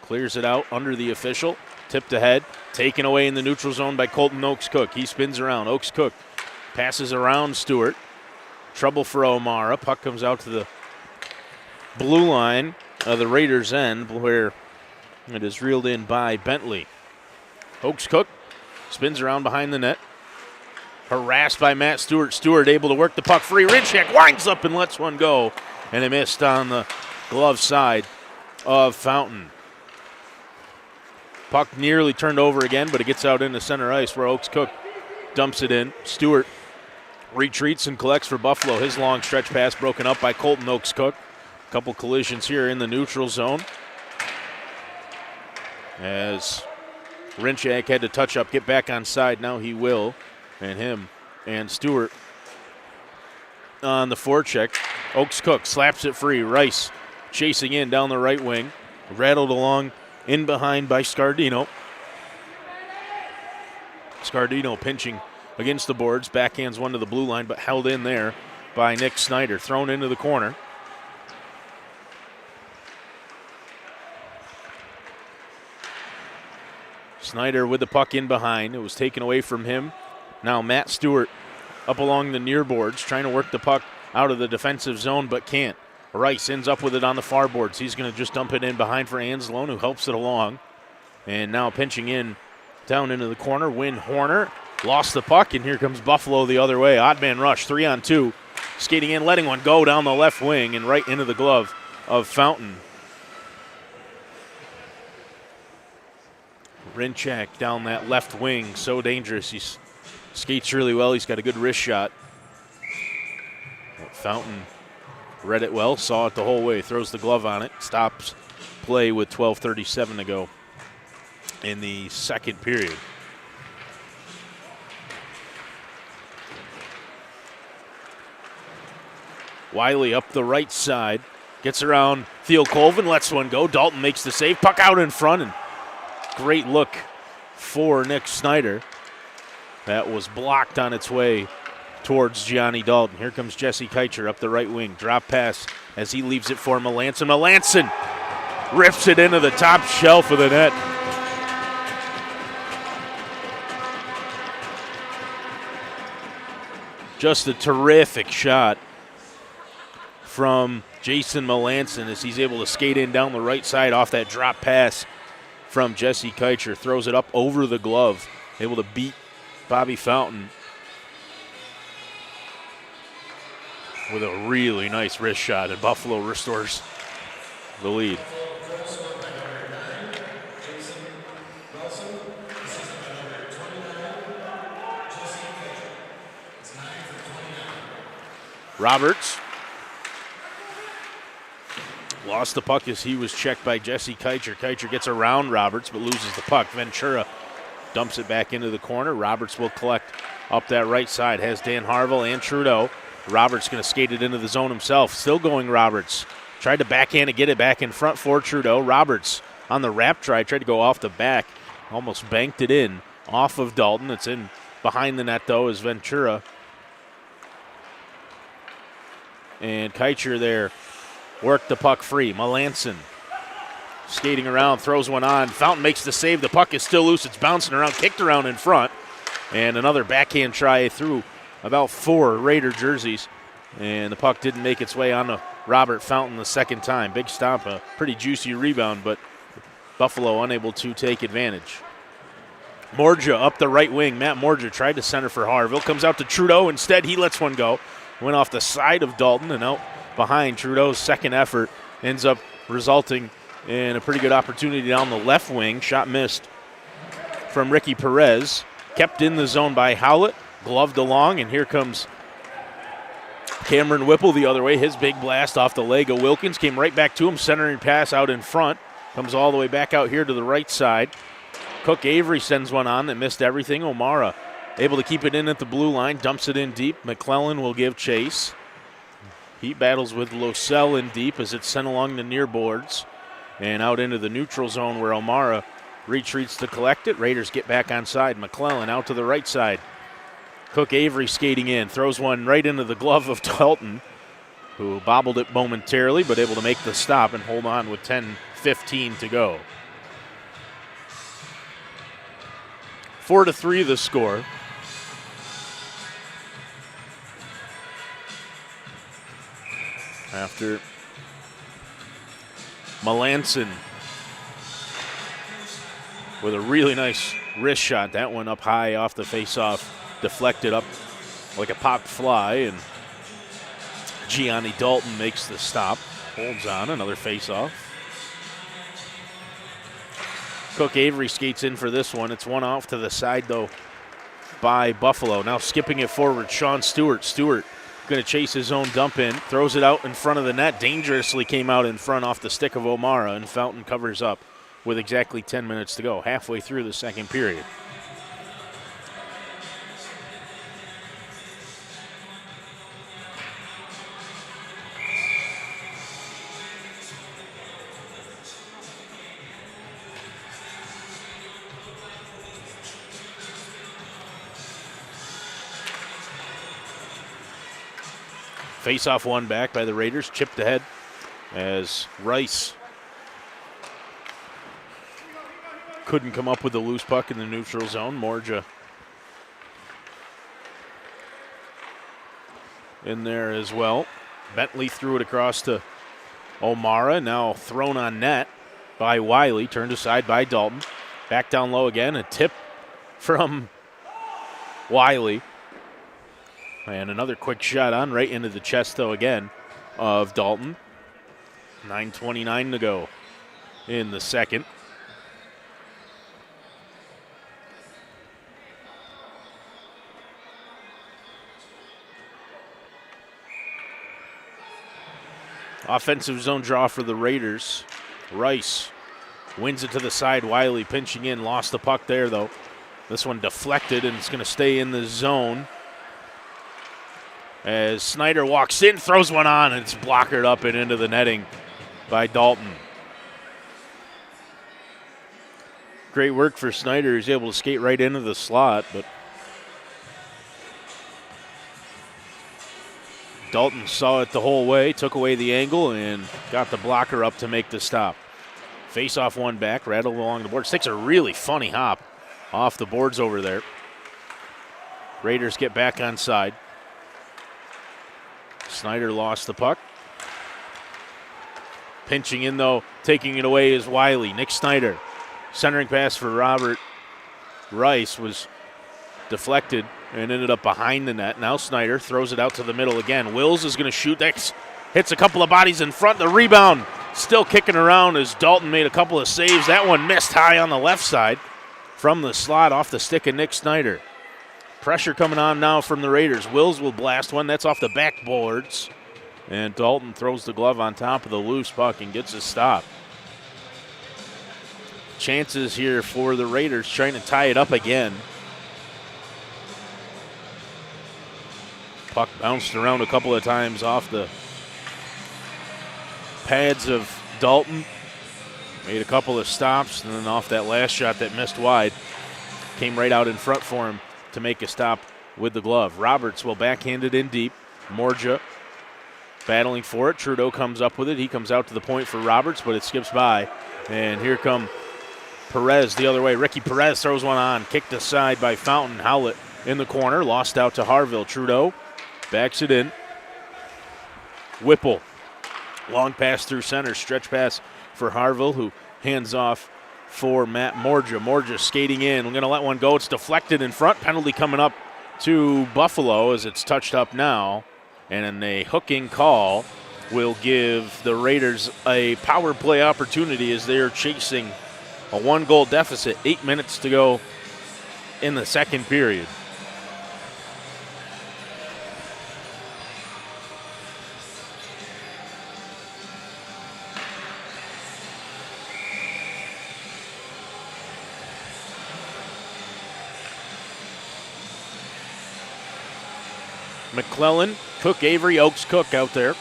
Clears it out under the official. Tipped ahead. Taken away in the neutral zone by Colton Oaks Cook. He spins around. Oaks Cook passes around Stewart. Trouble for O'Mara. Puck comes out to the blue line of the Raiders' end, where it is reeled in by Bentley. Oaks Cook spins around behind the net. Harassed by Matt Stewart. Stewart able to work the puck free. Rinchak winds up and lets one go. And it missed on the glove side of Fountain. Puck nearly turned over again, but it gets out into center ice where Oaks Cook dumps it in. Stewart retreats and collects for Buffalo. His long stretch pass broken up by Colton Oaks Cook. A couple collisions here in the neutral zone as Rinchak had to touch up, get back on side. Now he will. And him and Stewart on the forecheck. Oaks Cook slaps it free. Rice chasing in down the right wing. Rattled along in behind by Scardino. Scardino pinching against the boards. Backhands one to the blue line, but held in there by Nick Snyder. Thrown into the corner. Snyder with the puck in behind. It was taken away from him. Now Matt Stewart up along the near boards, trying to work the puck out of the defensive zone, but can't. Rice ends up with it on the far boards. He's going to just dump it in behind for Anzalone, who helps it along. And now pinching in down into the corner. Win Horner lost the puck, and here comes Buffalo the other way. Odd man rush, 3-on-2. Skating in, letting one go down the left wing and right into the glove of Fountain. Rinchak down that left wing, so dangerous. He skates really well. He's got a good wrist shot. Fountain read it well, saw it the whole way, throws the glove on it, stops play with 12:37 to go in the second period. Wiley up the right side, gets around Theo Colvin, lets one go. Dalton makes the save, puck out in front, and great look for Nick Snyder. That was blocked on its way towards Gianni Dalton. Here comes Jesse Keicher up the right wing. Drop pass as he leaves it for Melanson. Melanson rips it into the top shelf of the net. Just a terrific shot from Jason Melanson as he's able to skate in down the right side off that drop pass from Jesse Keicher. Throws it up over the glove, able to beat Bobby Fountain with a really nice wrist shot, and Buffalo restores the lead. Roberts lost the puck as he was checked by Jesse Keicher. Keicher gets around Roberts but loses the puck. Ventura dumps it back into the corner. Roberts will collect up that right side. Has Dan Harville and Trudeau. Roberts going to skate it into the zone himself. Still going Roberts. Tried to backhand to get it back in front for Trudeau. Roberts on the wrap try. Tried to go off the back. Almost banked it in off of Dalton. It's in behind the net though as Ventura. And Keicher there worked the puck free. Melanson skating around, throws one on. Fountain makes the save. The puck is still loose. It's bouncing around, kicked around in front. And another backhand try through about 4 Raider jerseys. And the puck didn't make its way onto Robert Fountain the second time. Big stop, a pretty juicy rebound, but Buffalo unable to take advantage. Morja up the right wing. Matt Morja tried to center for Harville. Comes out to Trudeau. Instead, he lets one go. Went off the side of Dalton and out behind. Trudeau's second effort ends up resulting in a pretty good opportunity down the left wing. Shot missed from Ricky Perez. Kept in the zone by Howlett. Gloved along, and here comes Cameron Whipple the other way. His big blast off the leg of Wilkins. Came right back to him. Centering pass out in front. Comes all the way back out here to the right side. Cook Avery sends one on that missed everything. O'Mara able to keep it in at the blue line. Dumps it in deep. McClellan will give chase. He battles with Losell in deep as it's sent along the near boards. And out into the neutral zone where O'Mara retreats to collect it. Raiders get back on side. McClellan out to the right side. Cook Avery skating in. Throws one right into the glove of Dalton, who bobbled it momentarily, but able to make the stop and hold on with 10:15 to go. 4-3 the score. After Melanson with a really nice wrist shot. That one up high off the faceoff, deflected up like a popped fly, and Gianni Dalton makes the stop. Holds on, another faceoff. Cook Avery skates in for this one. It's one off to the side, though, by Buffalo. Now skipping it forward, Sean Stewart. Stewart going to chase his own dump in. Throws it out in front of the net. Dangerously came out in front off the stick of O'Mara, and Fountain covers up with exactly 10 minutes to go, halfway through the second period. Face-off one back by the Raiders, chipped ahead as Rice couldn't come up with the loose puck in the neutral zone. Morja in there as well. Bentley threw it across to O'Mara, now thrown on net by Wiley, turned aside by Dalton. Back down low again, a tip from Wiley. And another quick shot on right into the chest, though, again, of Dalton. 9:29 to go in the second. Offensive zone draw for the Raiders. Rice wins it to the side. Wiley pinching in, lost the puck there, though. This one deflected, and it's going to stay in the zone. As Snyder walks in, throws one on, and it's blockered up and into the netting by Dalton. Great work for Snyder. He's able to skate right into the slot, but Dalton saw it the whole way, took away the angle, and got the blocker up to make the stop. Face-off one back, rattled along the boards. Takes a really funny hop off the boards over there. Raiders get back on side. Snyder lost the puck. Pinching in, though, taking it away is Wiley. Nick Snyder. Centering pass for Robert Rice was deflected and ended up behind the net. Now Snyder throws it out to the middle again. Wills is going to shoot. That hits a couple of bodies in front. The rebound still kicking around as Dalton made a couple of saves. That one missed high on the left side from the slot off the stick of Nick Snyder. Pressure coming on now from the Raiders. Wills will blast one. That's off the backboards. And Dalton throws the glove on top of the loose puck and gets a stop. Chances here for the Raiders trying to tie it up again. Puck bounced around a couple of times off the pads of Dalton. Made a couple of stops, and then off that last shot that missed wide, came right out in front for him to make a stop with the glove. Roberts will backhand it in deep. Morja battling for it. Trudeau comes up with it. He comes out to the point for Roberts, but it skips by. And here come Perez the other way. Ricky Perez throws one on. Kicked aside by Fountain. Howlett in the corner. Lost out to Harville. Trudeau backs it in. Whipple. Long pass through center. Stretch pass for Harville, who hands off for Matt Morja. Morja skating in. We're going to let one go. It's deflected in front. Penalty coming up to Buffalo as it's touched up now. And a hooking call will give the Raiders a power play opportunity as they're chasing a one-goal deficit. 8 minutes to go in the second period. McClellan, Cook, Avery, Oakes, Cook out there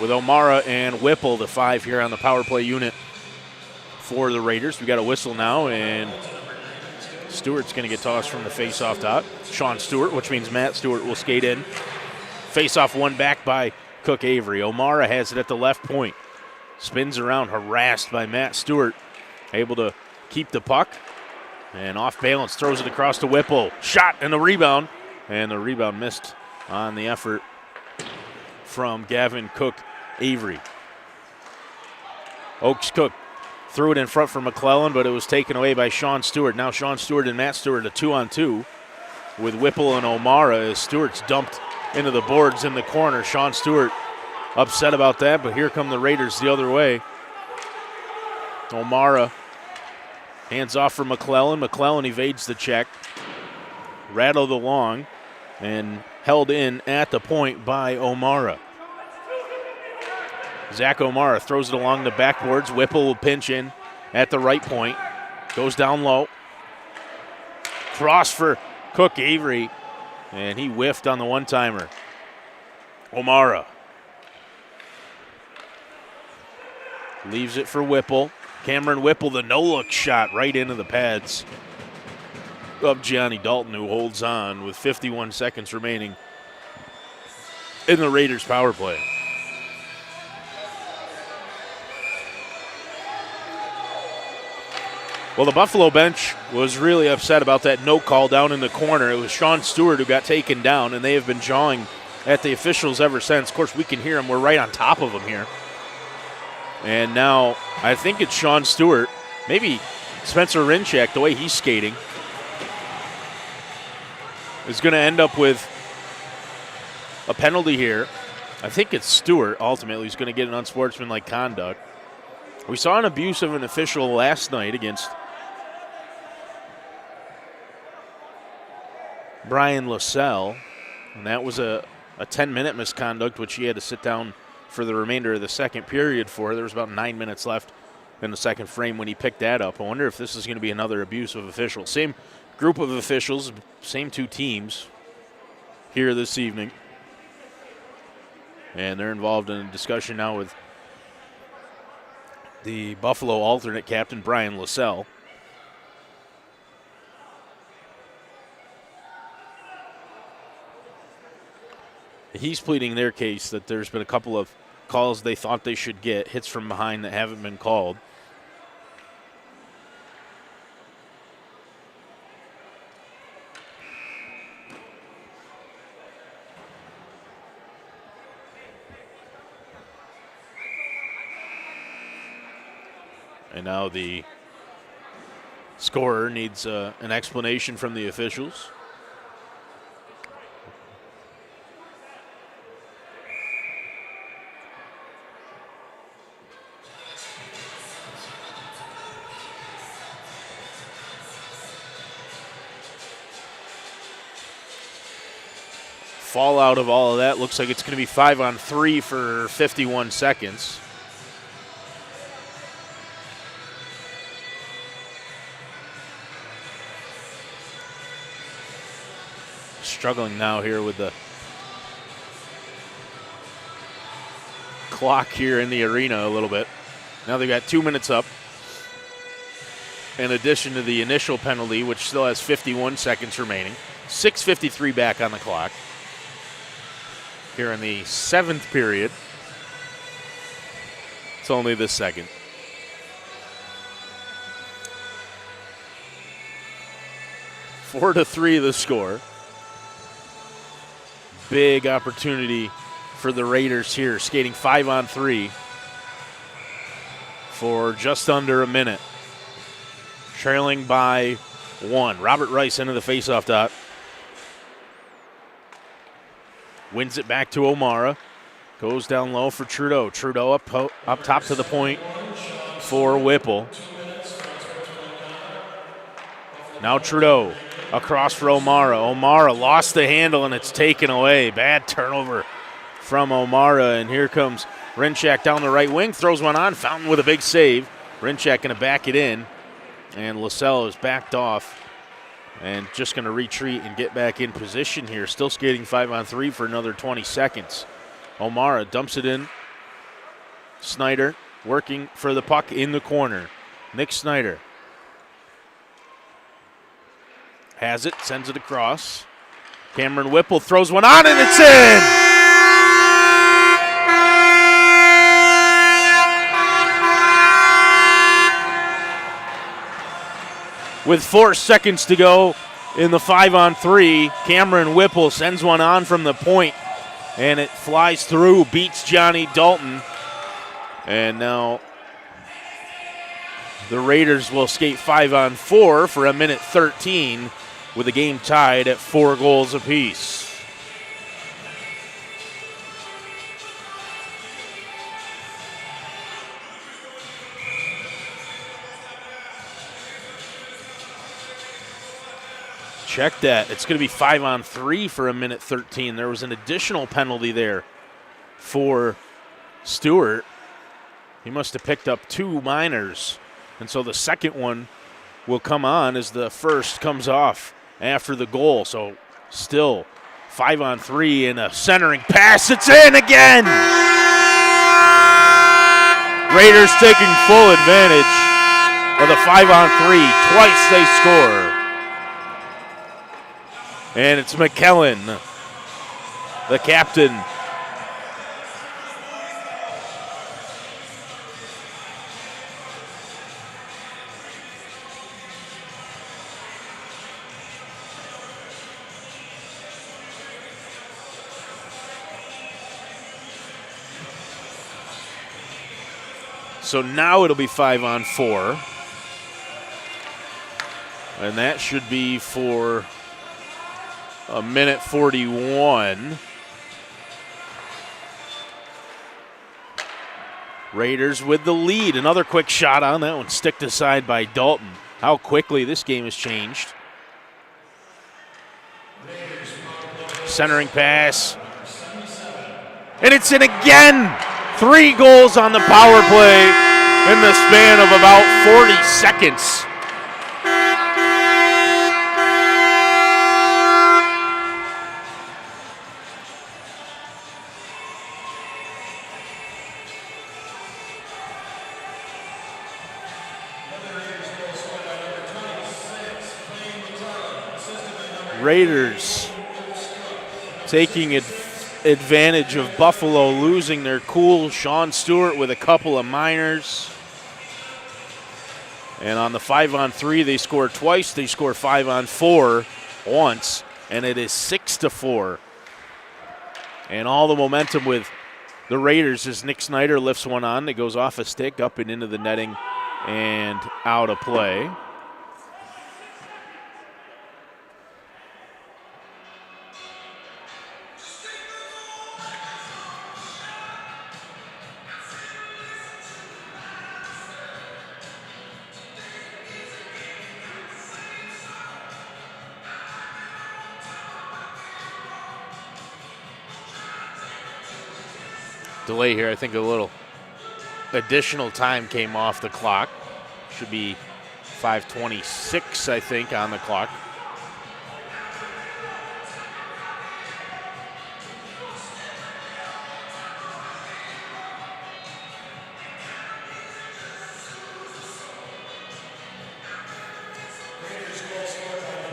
with O'Mara and Whipple, the five here on the power play unit for the Raiders. We got a whistle now, and Stewart's going to get tossed from the face-off dot. Sean Stewart, which means Matt Stewart will skate in. Face-off one back by Cook Avery. O'Mara has it at the left point. Spins around, harassed by Matt Stewart. Able to keep the puck. And off balance, throws it across to Whipple. Shot and the rebound. And the rebound missed on the effort from Gavin Cook Avery. Oakes Cook threw it in front for McClellan, but it was taken away by Sean Stewart. Now Sean Stewart and Matt Stewart a 2-on-2 with Whipple and O'Mara as Stewart's dumped into the boards in the corner. Sean Stewart upset about that, but here come the Raiders the other way. O'Mara hands off for McClellan. McClellan evades the check. Rattled along and held in at the point by O'Mara. Zach O'Mara throws it along the backboards. Whipple will pinch in at the right point. Goes down low. Cross for Cook Avery, and he whiffed on the one-timer. O'Mara leaves it for Whipple. Cameron Whipple, the no-look shot right into the pads of Gianni Dalton, who holds on with 51 seconds remaining in the Raiders' power play. Well, the Buffalo bench was really upset about that no call down in the corner. It was Sean Stewart who got taken down, and they have been jawing at the officials ever since. Of course, we can hear them. We're right on top of them here. And now I think it's Sean Stewart, maybe Spencer Rinchak, the way he's skating, is going to end up with a penalty here. I think it's Stewart, ultimately, who's going to get an unsportsmanlike conduct. We saw an abuse of an official last night against Brian LaSalle, and that was a 10-minute misconduct, which he had to sit down for the remainder of the second period for. There was about 9 minutes left in the second frame when he picked that up. I wonder if this is going to be another abuse of officials. Same group of officials, same two teams here this evening. And they're involved in a discussion now with the Buffalo alternate captain, Brian LaSalle. He's pleading their case that there's been a couple of calls they thought they should get, hits from behind that haven't been called. And now the scorer needs an explanation from the officials. Fallout of all of that looks like it's going to be 5-on-3 for 51 seconds. Struggling now here with the clock here in the arena a little bit. Now they've got 2 minutes up, in addition to the initial penalty, which still has 51 seconds remaining. 6:53 back on the clock here in the seventh period. It's only the second. Four to 3 the score. Big opportunity for the Raiders here, skating 5-on-3 for just under a minute. Trailing by 1. Robert Rice into the faceoff dot. Wins it back to O'Mara. Goes down low for Trudeau. Trudeau up top to the point for Whipple. Now Trudeau across for O'Mara. O'Mara lost the handle and it's taken away. Bad turnover from O'Mara, and here comes Rinchak down the right wing. Throws one on. Fountain with a big save. Rinchak going to back it in, and LaSalle is backed off and just going to retreat and get back in position here. Still skating 5-on-3 for another 20 seconds. O'Mara dumps it in. Snyder working for the puck in the corner. Nick Snyder has it, sends it across. Cameron Whipple throws one on, and it's in! With 4 seconds to go in the 5-on-3, Cameron Whipple sends one on from the point, and it flies through, beats Johnny Dalton. And now the Raiders will skate 5-on-4 for a minute 13, with the game tied at 4 goals apiece. Check that. It's going to be 5-on-3 for a minute 13. There was an additional penalty there for Stewart. He must have picked up 2 minors. And so the second one will come on as the first comes off after the goal. So still 5-on-3 and a centering pass. It's in again! Raiders taking full advantage of the 5-on-3. Twice they score. And it's McKellen, the captain. So now it'll be 5-on-4. And that should be for a minute 41. Raiders with the lead. Another quick shot on that one, sticked aside by Dalton. How quickly this game has changed. Centering pass. And it's in again. 3 goals on the power play in the span of about 40 seconds. Raiders taking advantage of Buffalo losing their cool. Sean Stewart with a couple of minors. And on the 5-on-3, they scored twice. They score 5-on-4 once, and it is 6-4. And all the momentum with the Raiders as Nick Snyder lifts one on that goes off a stick, up and into the netting, and out of play. Delay here. I think a little additional time came off the clock. Should be 5:26, I think, on the clock.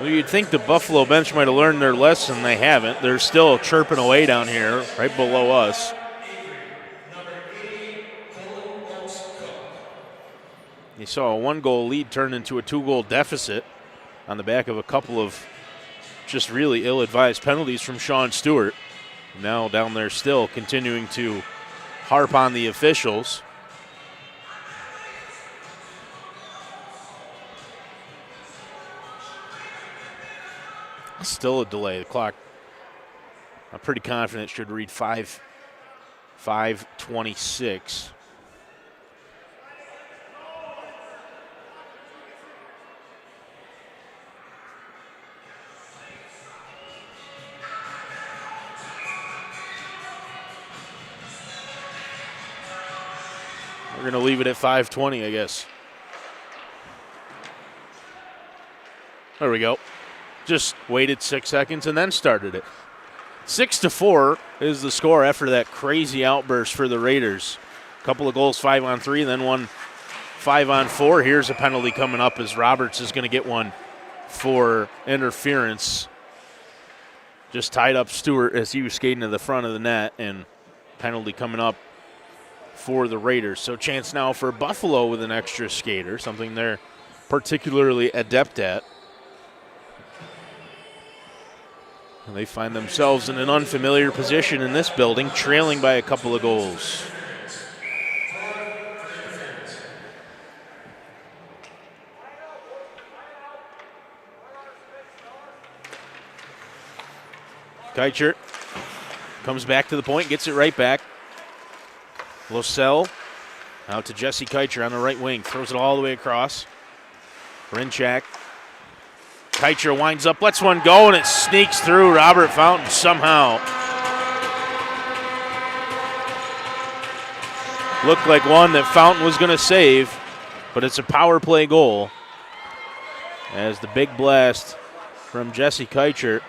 Well, you'd think the Buffalo bench might have learned their lesson. They haven't. They're still chirping away down here, right below us. You saw a 1-goal lead turn into a 2-goal deficit on the back of a couple of just really ill-advised penalties from Sean Stewart. Now down there still continuing to harp on the officials. Still a delay. The clock, I'm pretty confident, should read 5:26. We're going to leave it at 5:20, I guess. There we go. Just waited 6 seconds and then started it. 6-4 is the score after that crazy outburst for the Raiders. A couple of goals, 5-on-3, and then one 5-on-4. Here's a penalty coming up as Roberts is going to get one for interference. Just tied up Stewart as he was skating to the front of the net, and penalty coming up for the Raiders. So chance now for Buffalo with an extra skater, something they're particularly adept at. And they find themselves in an unfamiliar position in this building, trailing by a couple of goals. Keicher comes back to the point, gets it right back. Losell out to Jesse Keicher on the right wing, throws it all the way across. Rinchak. Keicher winds up, lets one go, and it sneaks through Robert Fountain somehow. Looked like one that Fountain was going to save, but it's a power play goal. As the big blast from Jesse Keicher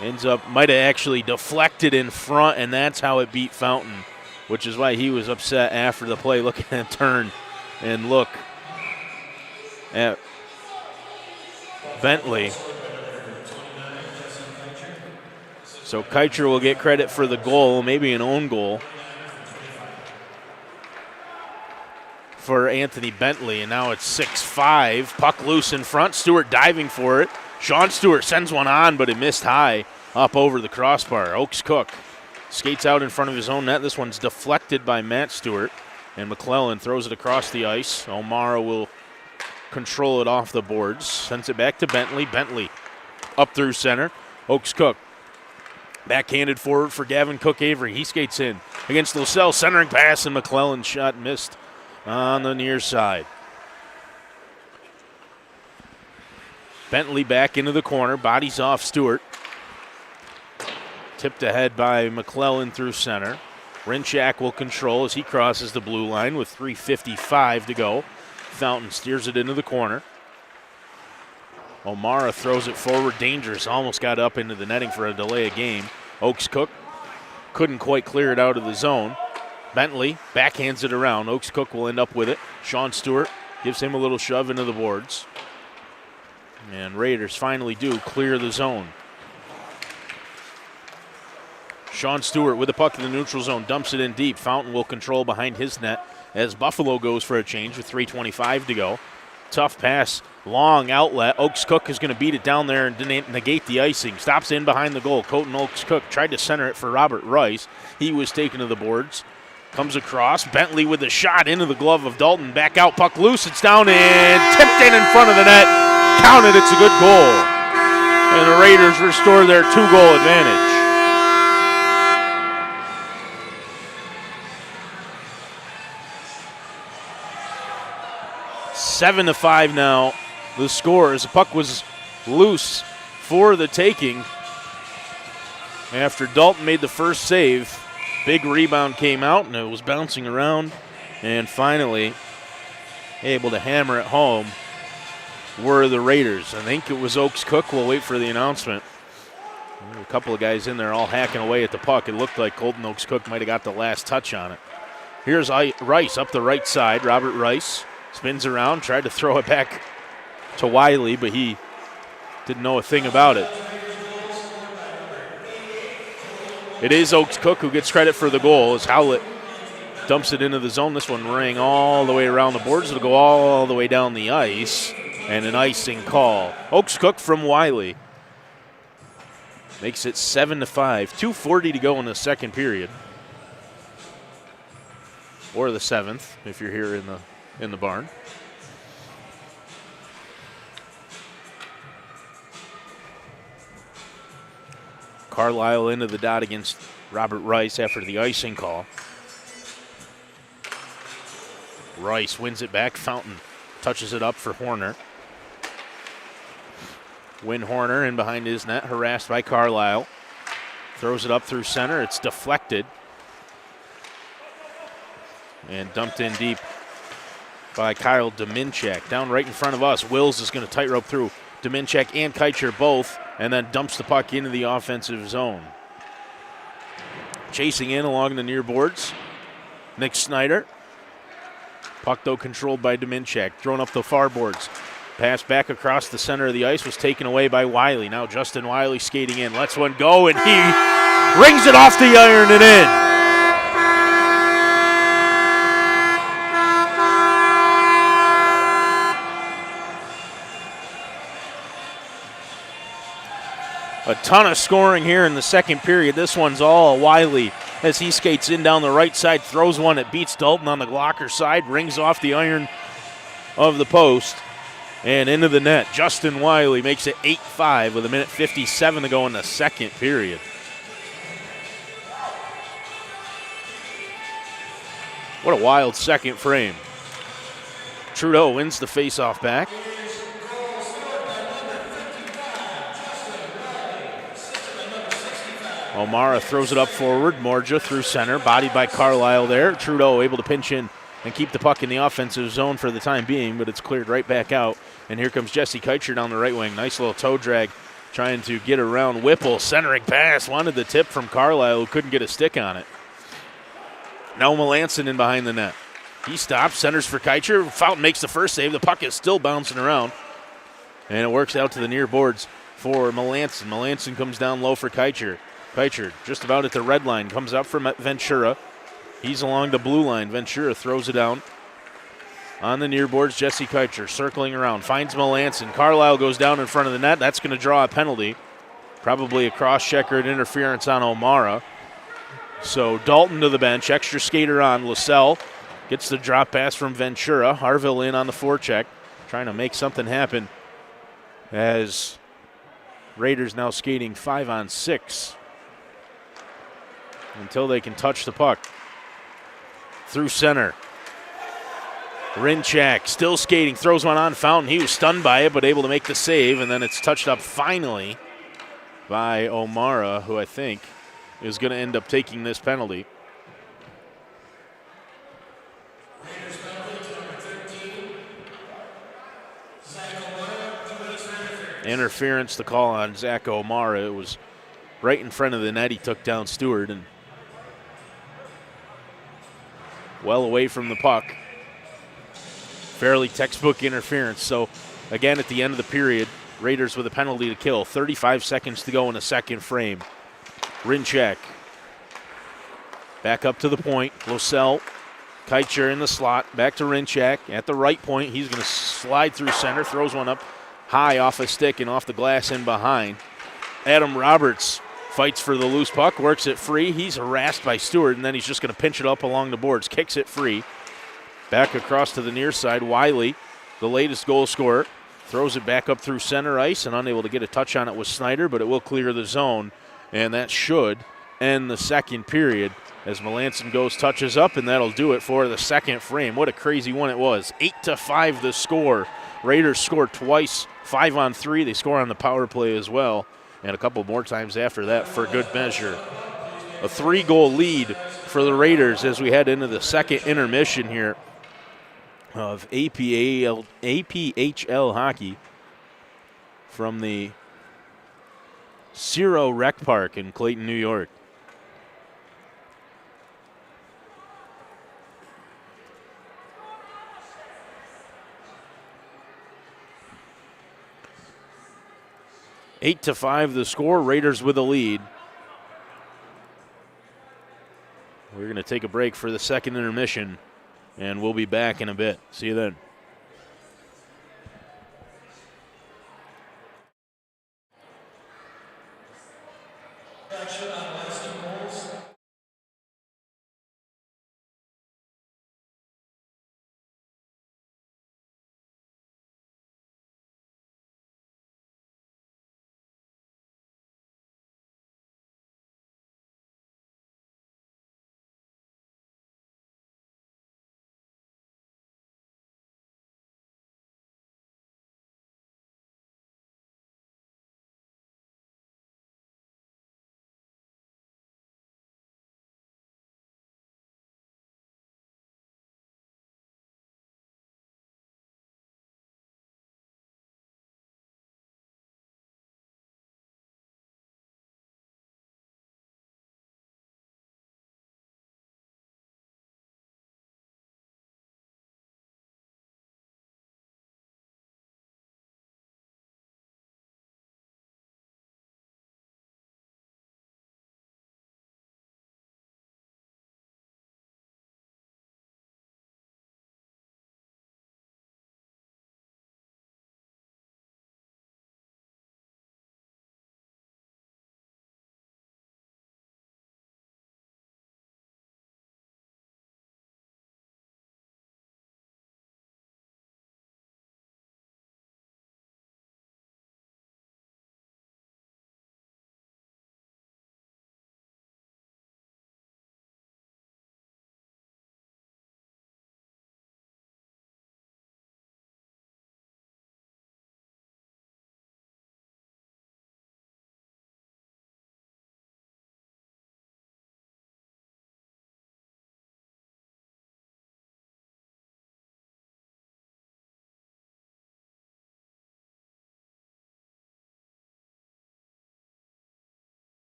ends up, might have actually deflected in front, and that's how it beat Fountain, which is why he was upset after the play, looking at turn and look at Bentley. So Keicher will get credit for the goal, maybe an own goal for Anthony Bentley, and now it's 6-5. Puck loose in front, Stewart diving for it. Sean Stewart sends one on, but it missed high up over the crossbar. Oaks Cook Skates out in front of his own net. This one's deflected by Matt Stewart, and McClellan throws it across the ice. O'Mara will control it off the boards. Sends it back to Bentley. Bentley up through center. Oaks Cook backhanded forward for Gavin Cook-Avery. He skates in against Losell. Centering pass, and McClellan's shot missed on the near side. Bentley back into the corner. Bodies off Stewart. Tipped ahead by McClellan through center. Rinchak will control as he crosses the blue line with 3:55 to go. Fountain steers it into the corner. O'Mara throws it forward, dangerous, almost got up into the netting for a delay of game. Oaks Cook couldn't quite clear it out of the zone. Bentley backhands it around. Oaks Cook will end up with it. Sean Stewart gives him a little shove into the boards. And Raiders finally do clear the zone. Sean Stewart with the puck in the neutral zone, dumps it in deep. Fountain will control behind his net as Buffalo goes for a change with 3:25 to go. Tough pass, long outlet. Oaks Cook is going to beat it down there and negate the icing. Stops in behind the goal. Colton Oaks Cook tried to center it for Robert Rice. He was taken to the boards. Comes across. Bentley with a shot into the glove of Dalton. Back out, puck loose. It's down and tipped in front of the net. Counted. It's a good goal. And the Raiders restore their 2-goal advantage. Seven to 5 now, the score as the puck was loose for the taking. After Dalton made the first save, big rebound came out and it was bouncing around, and finally able to hammer it home were the Raiders. I think it was Oaks Cook. We'll wait for the announcement. A couple of guys in there all hacking away at the puck. It looked like Colton Oaks Cook might have got the last touch on it. Here's Rice up the right side. Robert Rice spins around, tried to throw it back to Wiley, but he didn't know a thing about it. It is Oaks Cook who gets credit for the goal as Howlett dumps it into the zone. This one ran all the way around the boards. It'll go all the way down the ice, and an icing call. Oaks Cook from Wiley makes it 7 to 5. 2:40 to go in the second period, or the seventh if you're here in the barn. Carlisle into the dot against Robert Rice after the icing call. Rice wins it back. Fountain touches it up for Horner. Win Horner in behind his net, harassed by Carlisle. Throws it up through center. It's deflected and dumped in deep by Kyle Dominchak. Down right in front of us, Wills is going to tightrope through Dominchak and Keicher both, and then dumps the puck into the offensive zone. Chasing in along the near boards, Nick Snyder. Puck, though, controlled by Dominchak. Thrown up the far boards. Pass back across the center of the ice was taken away by Wiley. Now Justin Wiley skating in. Lets one go, and he rings it off the iron and in. A ton of scoring here in the second period. This one's all Wiley as he skates in down the right side, throws one that beats Dalton on the blocker side, rings off the iron of the post, and into the net. Justin Wiley makes it 8-5 with 1:57 to go in the second period. What a wild second frame. Trudeau wins the faceoff back. O'Mara throws it up forward. Morja through center, bodied by Carlisle there. Trudeau able to pinch in and keep the puck in the offensive zone for the time being, but it's cleared right back out. And here comes Jesse Keicher down the right wing. Nice little toe drag trying to get around Whipple. Centering pass, wanted the tip from Carlisle, who couldn't get a stick on it. Now Melanson in behind the net. He stops, centers for Keicher. Fountain makes the first save. The puck is still bouncing around. And it works out to the near boards for Melanson. Melanson comes down low for Keicher. Keicher just about at the red line, comes up from Ventura. He's along the blue line. Ventura throws it down. On the near boards, Jesse Keicher circling around, finds Melanson. Carlisle goes down in front of the net. That's going to draw a penalty. Probably a cross-check or an interference on O'Mara. So Dalton to the bench, extra skater on. LaSalle gets the drop pass from Ventura. Harville in on the forecheck, trying to make something happen as Raiders now skating 5-on-6 until they can touch the puck. Through center. Rinchak still skating, throws one on Fountain. He was stunned by it, but able to make the save, and then it's touched up finally by O'Mara, who I think is going to end up taking this penalty. Interference, the call on Zach O'Mara. It was right in front of the net. He took down Stewart and well away from the puck. Fairly textbook interference. So again, at the end of the period, Raiders with a penalty to kill. 35 seconds to go in the second frame. Rinchak back up to the point. LaSalle, Keicher in the slot. Back to Rinchak at the right point. He's going to slide through center. Throws one up high off a stick and off the glass in behind. Adam Roberts fights for the loose puck. Works it free. He's harassed by Stewart, and then he's just going to pinch it up along the boards. Kicks it free. Back across to the near side. Wiley, the latest goal scorer, throws it back up through center ice and unable to get a touch on it with Snyder, but it will clear the zone, and that should end the second period as Melanson goes, touches up, and that'll do it for the second frame. What a crazy one it was. 8-5 the score. Raiders scored twice, 5-on-3. They score on the power play as well, and a couple more times after that for good measure. A 3-goal lead for the Raiders as we head into the second intermission here of APHL hockey from the Cerow Rec Park in Clayton, New York. Eight to 5 the score. Raiders with a lead. We're going to take a break for the second intermission, and we'll be back in a bit. See you then.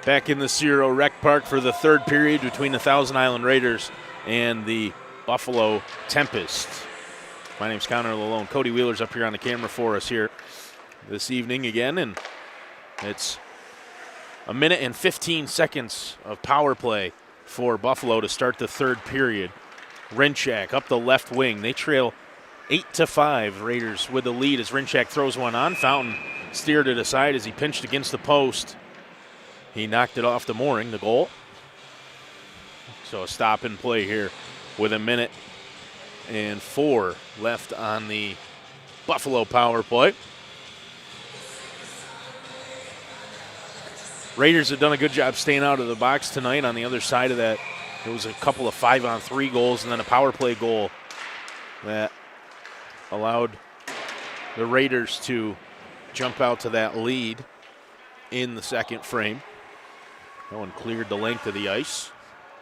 Back in the Cerow Rec Park for the third period between the Thousand Island Raiders and the Buffalo Tempest. My name's Connor Lalone. Cody Wheeler's up here on the camera for us here this evening again, and it's a minute and 15 seconds of power play for Buffalo to start the third period. Rinchak up the left wing. They trail 8-5. Raiders with the lead as Rinchak throws one on. Fountain steered it aside as he pinched against the post. He knocked it off the mooring, the goal. So a stop and play here with a minute and 4 left on the Buffalo power play. Raiders have done a good job staying out of the box tonight. On the other side of that, it was a couple of 5-on-3 goals and then a power play goal that allowed the Raiders to jump out to that lead in the second frame. No one cleared the length of the ice,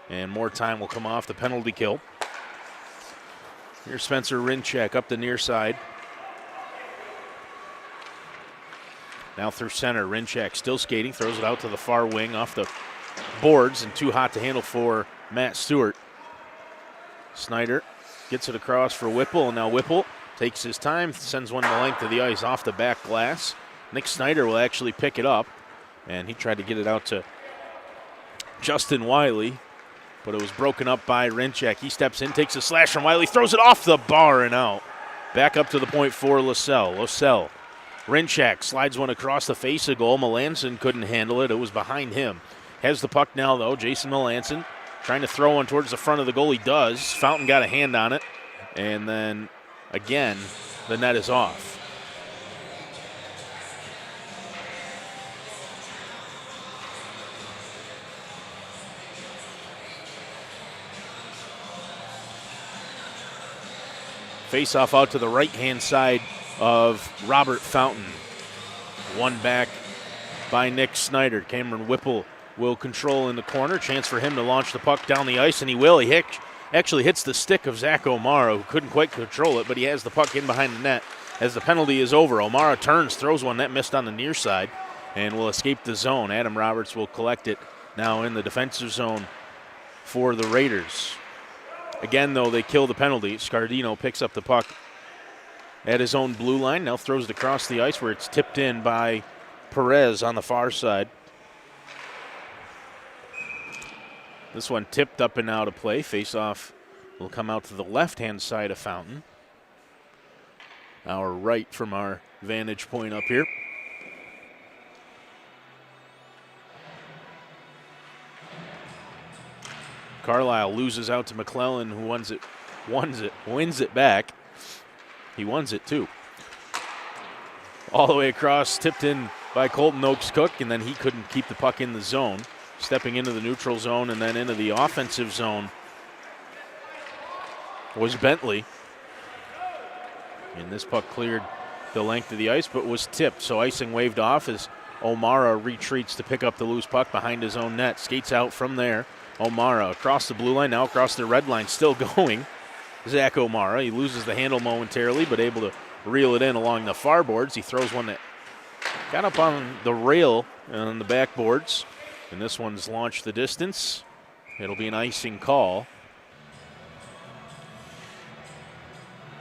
and more time will come off the penalty kill. Here's Spencer Rinchak up the near side. Now through center, Rinchak still skating, throws it out to the far wing off the boards, and too hot to handle for Matt Stewart. Snyder gets it across for Whipple, and now Whipple takes his time, sends one the length of the ice off the back glass. Nick Snyder will actually pick it up, and he tried to get it out to Justin Wiley, but it was broken up by Rinchak. He steps in, takes a slash from Wiley, throws it off the bar and out. Back up to the point for Losell. Rinchak slides one across the face of goal. Melanson couldn't handle it. It was behind him. Has the puck now, though. Jason Melanson trying to throw one towards the front of the goal. He does. Fountain got a hand on it. And then, again, the net is off. Face-off out to the right-hand side of Robert Fountain. One back by Nick Snyder. Cameron Whipple will control in the corner. Chance for him to launch the puck down the ice, and he will. He actually hits the stick of Zach O'Mara, who couldn't quite control it, but he has the puck in behind the net as the penalty is over. O'Mara turns, throws one that missed on the near side, and will escape the zone. Adam Roberts will collect it now in the defensive zone for the Raiders. Again, though, they kill the penalty. Scardino picks up the puck at his own blue line. Now throws it across the ice where it's tipped in by Perez on the far side. This one tipped up and out of play. Face-off will come out to the left-hand side of Fountain. Our right from our vantage point up here. Carlisle loses out to McClellan, who wins it back. He wins it too. All the way across, tipped in by Colton Oakes-Cook, and then he couldn't keep the puck in the zone. Stepping into the neutral zone and then into the offensive zone was Bentley. And this puck cleared the length of the ice, but was tipped. So icing waved off as O'Mara retreats to pick up the loose puck behind his own net. Skates out from there. O'Mara across the blue line, now across the red line, still going. Zach O'Mara, he loses the handle momentarily, but able to reel it in along the far boards. He throws one that got up on the rail on the backboards, and this one's launched the distance. It'll be an icing call.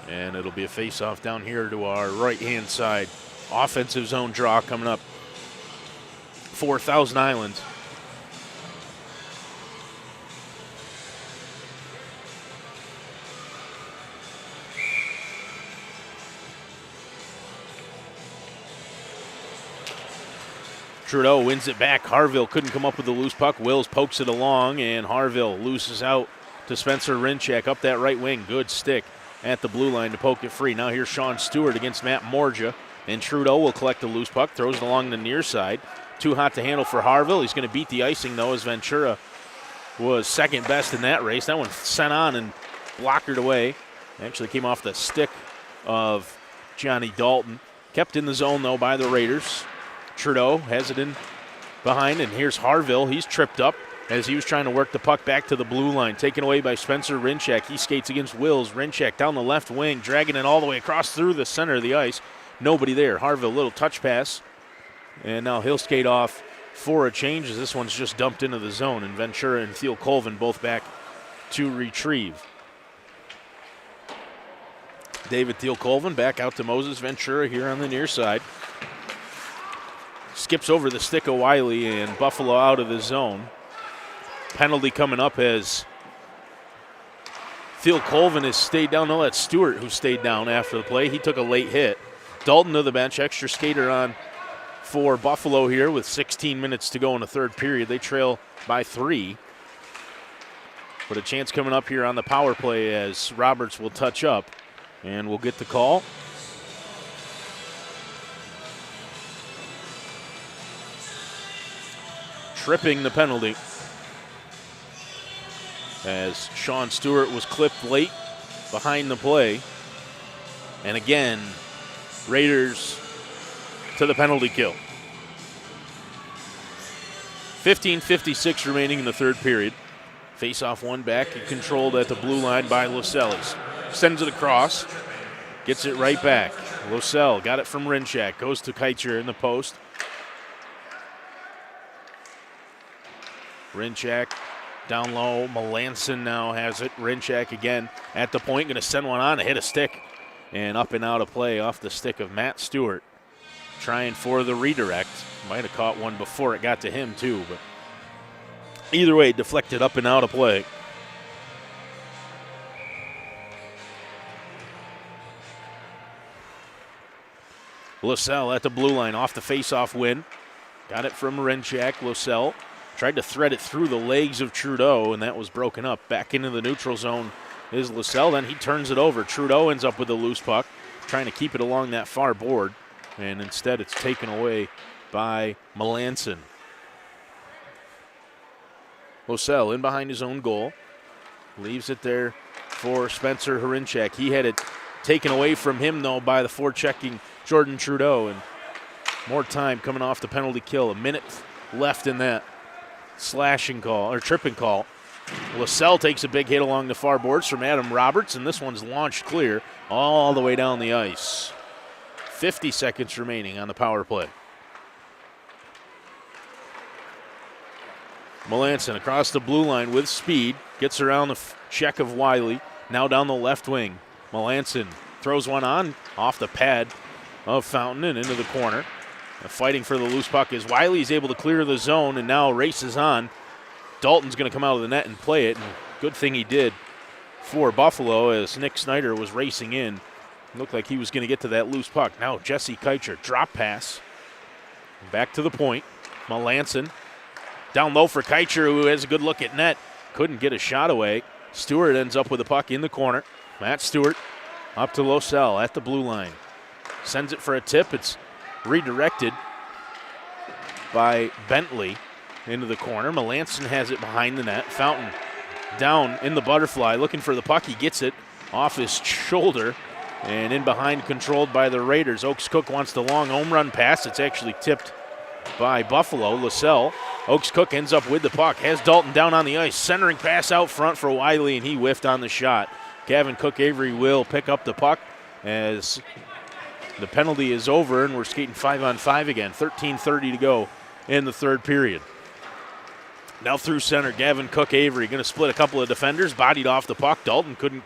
And it'll be a face-off down here to our right-hand side. Offensive zone draw coming up for Thousand Island. Trudeau wins it back. Harville couldn't come up with the loose puck. Wills pokes it along, and Harville loses out to Spencer Rinchak up that right wing. Good stick at the blue line to poke it free. Now here's Sean Stewart against Matt Morja, and Trudeau will collect the loose puck, throws it along the near side. Too hot to handle for Harville. He's going to beat the icing, though, as Ventura was second best in that race. That one sent on and blockered away. Actually came off the stick of Johnny Dalton. Kept in the zone, though, by the Raiders. Trudeau has it in behind, and here's Harville. He's tripped up as he was trying to work the puck back to the blue line. Taken away by Spencer Rinchak. He skates against Wills. Rinchak down the left wing, dragging it all the way across through the center of the ice. Nobody there. Harville, little touch pass And now he'll skate off for a change as this one's just dumped into the zone, and Ventura and Thiel Colvin both back to retrieve. David Thiel Colvin back out to Moses Ventura here on the near side. Skips over the stick of Wiley, and Buffalo out of the zone. Penalty coming up as Thiel Colvin has stayed down. No, that's Stewart who stayed down after the play. He took a late hit. Dalton to the bench, extra skater on for Buffalo here with 16 minutes to go in the third period. They trail by 3. But a chance coming up here on the power play as Roberts will touch up, and we'll get the call. Tripping the penalty as Sean Stewart was clipped late behind the play. And again, Raiders to the penalty kill. 15:56 remaining in the third period. Face-off one back, controlled at the blue line by Losellis. Sends it across, gets it right back. Losell got it from Rinchak, goes to Keitcher in the post. Rinchak down low. Melanson now has it. Rinchak again at the point, going to send one on to hit a stick. And up and out of play off the stick of Matt Stewart. Trying for the redirect. Might have caught one before it got to him too, but either way, deflected up and out of play. Losell at the blue line off the face-off win. Got it from Rinchak. Losell tried to thread it through the legs of Trudeau, and that was broken up. Back into the neutral zone is Losell. Then he turns it over. Trudeau ends up with a loose puck, trying to keep it along that far board, and instead it's taken away by Melanson. Losell in behind his own goal. Leaves it there for Spencer Hrinchak. He had it taken away from him, though, by the forechecking Jordan Trudeau. And more time coming off the penalty kill. A minute left in that slashing call, or tripping call. Losell takes a big hit along the far boards from Adam Roberts, and this one's launched clear all the way down the ice. 50 seconds remaining on the power play. Melanson across the blue line with speed. Gets around the check of Wiley. Now down the left wing. Melanson throws one on off the pad of Fountain and into the corner. Fighting for the loose puck is Wiley. He's able to clear the zone and now races on. Dalton's going to come out of the net and play it. And good thing he did for Buffalo as Nick Snyder was racing in. Looked like he was going to get to that loose puck. Now Jesse Keitcher, drop pass. Back to the point. Melanson down low for Keitcher, who has a good look at net. Couldn't get a shot away. Stewart ends up with the puck in the corner. Matt Stewart up to Losell at the blue line. Sends it for a tip. It's redirected by Bentley into the corner. Melanson has it behind the net. Fountain down in the butterfly looking for the puck. He gets it off his shoulder and in behind, controlled by the Raiders. Oaks Cook wants the long home run pass. It's actually tipped by Buffalo. Losell. Oaks Cook ends up with the puck. Has Dalton down on the ice. Centering pass out front for Wiley, and he whiffed on the shot. Gavin Cook-Avery will pick up the puck as the penalty is over, and we're skating 5-on-5 again. 13:30 to go in the third period. Now through center, Gavin Cook-Avery going to split a couple of defenders. Bodied off the puck. Dalton couldn't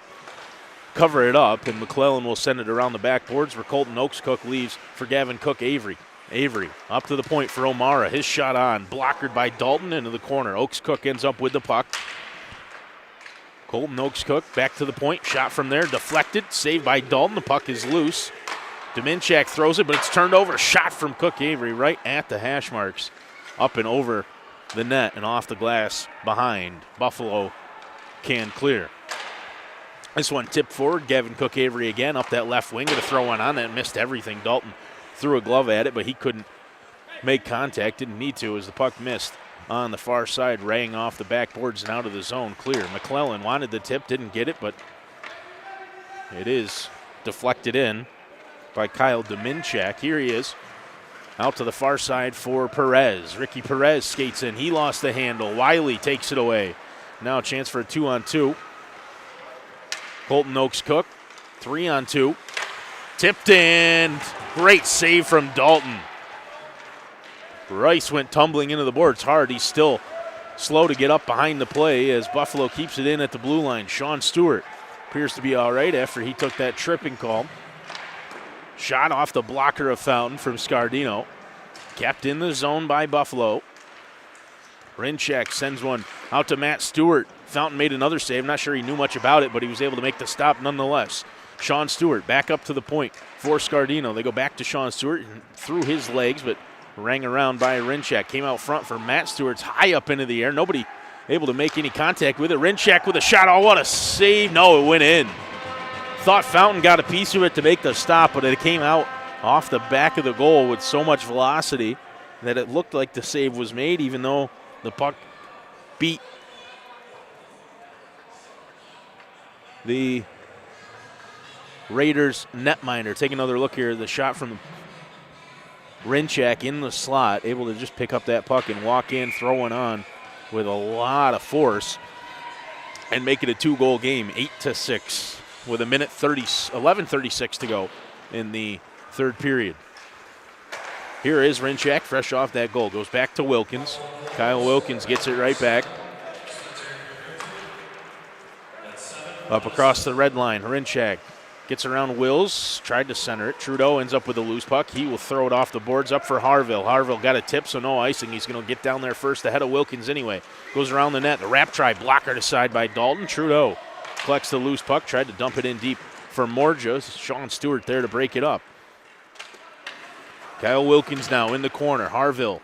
cover it up, and McClellan will send it around the backboards where Colton Oaks Cook leaves for Gavin Cook-Avery. Avery up to the point for O'Mara. His shot on. Blockered by Dalton into the corner. Oaks Cook ends up with the puck. Colton Oaks Cook back to the point. Shot from there. Deflected. Saved by Dalton. The puck is loose. Dominchak throws it, but it's turned over. Shot from Cook-Avery right at the hash marks. Up and over the net and off the glass behind. Buffalo can clear. This one tipped forward. Gavin Cook-Avery again up that left wing. Going to throw one on that. Missed everything. Dalton threw a glove at it, but he couldn't make contact. Didn't need to as the puck missed on the far side, raying off the backboards and out of the zone. Clear. McClellan wanted the tip, didn't get it, but it is deflected in by Kyle Dominchak. Here he is out to the far side for Perez. Ricky Perez skates in. He lost the handle. Wiley takes it away. Now a chance for a 2-on-2. Colton Oaks Cook, 3-on-2. Tipped in. Great save from Dalton. Rice went tumbling into the boards hard. He's still slow to get up behind the play as Buffalo keeps it in at the blue line. Sean Stewart appears to be all right after he took that tripping call. Shot off the blocker of Fountain from Scardino. Kept in the zone by Buffalo. Rinchak sends one out to Matt Stewart. Fountain made another save. Not sure he knew much about it, but he was able to make the stop nonetheless. Sean Stewart back up to the point for Scardino. They go back to Sean Stewart and through his legs, but rang around by Rinchak. Came out front for Matt Stewart's high up into the air. Nobody able to make any contact with it. Rinchak with a shot. Oh, what a save. No, it went in. Thought Fountain got a piece of it to make the stop, but it came out off the back of the goal with so much velocity that it looked like the save was made, even though the puck beat the Raiders netminder. Take another look here. The shot from Rinchak in the slot, able to just pick up that puck and walk in, throw one on with a lot of force and make it a 2-goal game, 8-6, with 11:36 to go in the third period. Here is Rinchak, fresh off that goal. Goes back to Wilkins. Kyle Wilkins gets it right back. Up across the red line, Rinchak gets around Wills, tried to center it. Trudeau ends up with a loose puck. He will throw it off the boards up for Harville. Harville got a tip, so no icing. He's going to get down there first ahead of Wilkins anyway. Goes around the net. The wrap try, blocker to side by Dalton. Trudeau collects the loose puck, tried to dump it in deep for Morja. Sean Stewart there to break it up. Kyle Wilkins now in the corner. Harville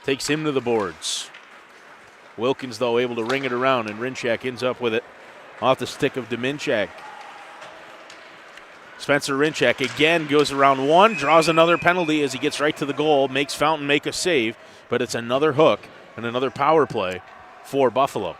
takes him to the boards. Wilkins, though, able to ring it around, and Rinchak ends up with it off the stick of Dominchak. Spencer Rinchak again goes around one, draws another penalty as he gets right to the goal, makes Fountain make a save, but it's another hook and another power play for Buffalo.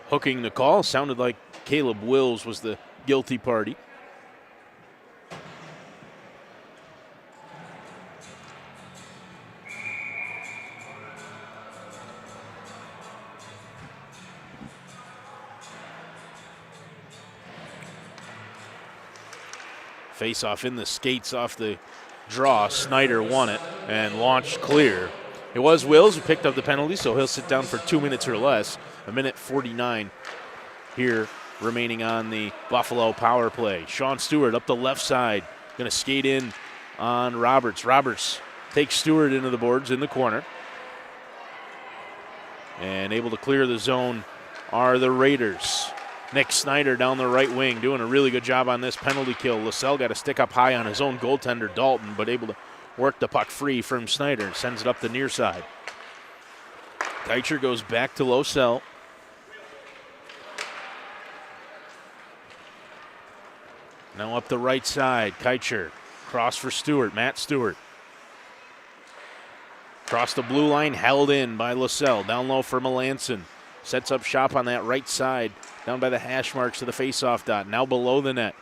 Hooking the call, sounded like Caleb Wills was the guilty party. Face off in the skates off the draw. Snyder won it and launched clear. It was Wills who picked up the penalty, so he'll sit down for 2 minutes or less. 1:49 here remaining on the Buffalo power play. Sean Stewart up the left side, going to skate in on Roberts. Roberts takes Stewart into the boards in the corner. And able to clear the zone are the Raiders. Nick Snyder down the right wing doing a really good job on this penalty kill. LaSalle got to stick up high on his own goaltender, Dalton, but able to work the puck free from Snyder. Sends it up the near side. Keicher goes back to LaSalle. Now up the right side, Keicher. Cross for Stewart, Matt Stewart. Across the blue line, held in by LaSalle. Down low for Melanson. Sets up shop on that right side, down by the hash marks to the face-off dot. Now below the net.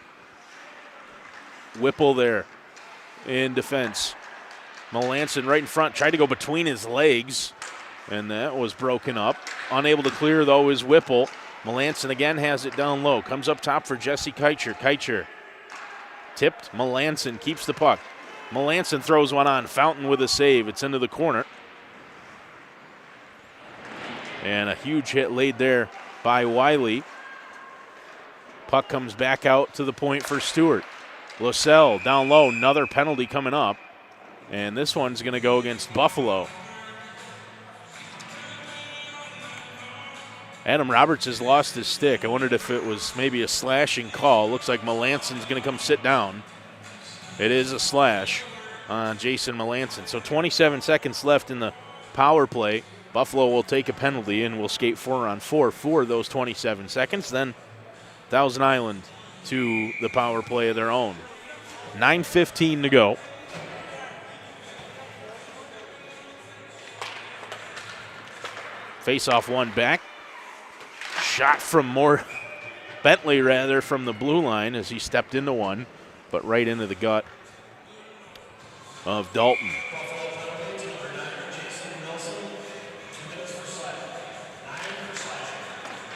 Whipple there in defense. Melanson right in front, tried to go between his legs, and that was broken up. Unable to clear, though, is Whipple. Melanson again has it down low. Comes up top for Jesse Keicher. Keicher tipped. Melanson keeps the puck. Melanson throws one on. Fountain with a save. It's into the corner. And a huge hit laid there by Wiley. Puck comes back out to the point for Stewart. LaSalle down low. Another penalty coming up. And this one's going to go against Buffalo. Adam Roberts has lost his stick. I wondered if it was maybe a slashing call. Looks like Melanson's going to come sit down. It is a slash on Jason Melanson. So 27 seconds left in the power play. Buffalo will take a penalty and will skate 4-on-4 for those 27 seconds. Then Thousand Island to the power play of their own. 9:15 to go. Face-off one back. Shot from Bentley from the blue line as he stepped into one, but right into the gut of Dalton.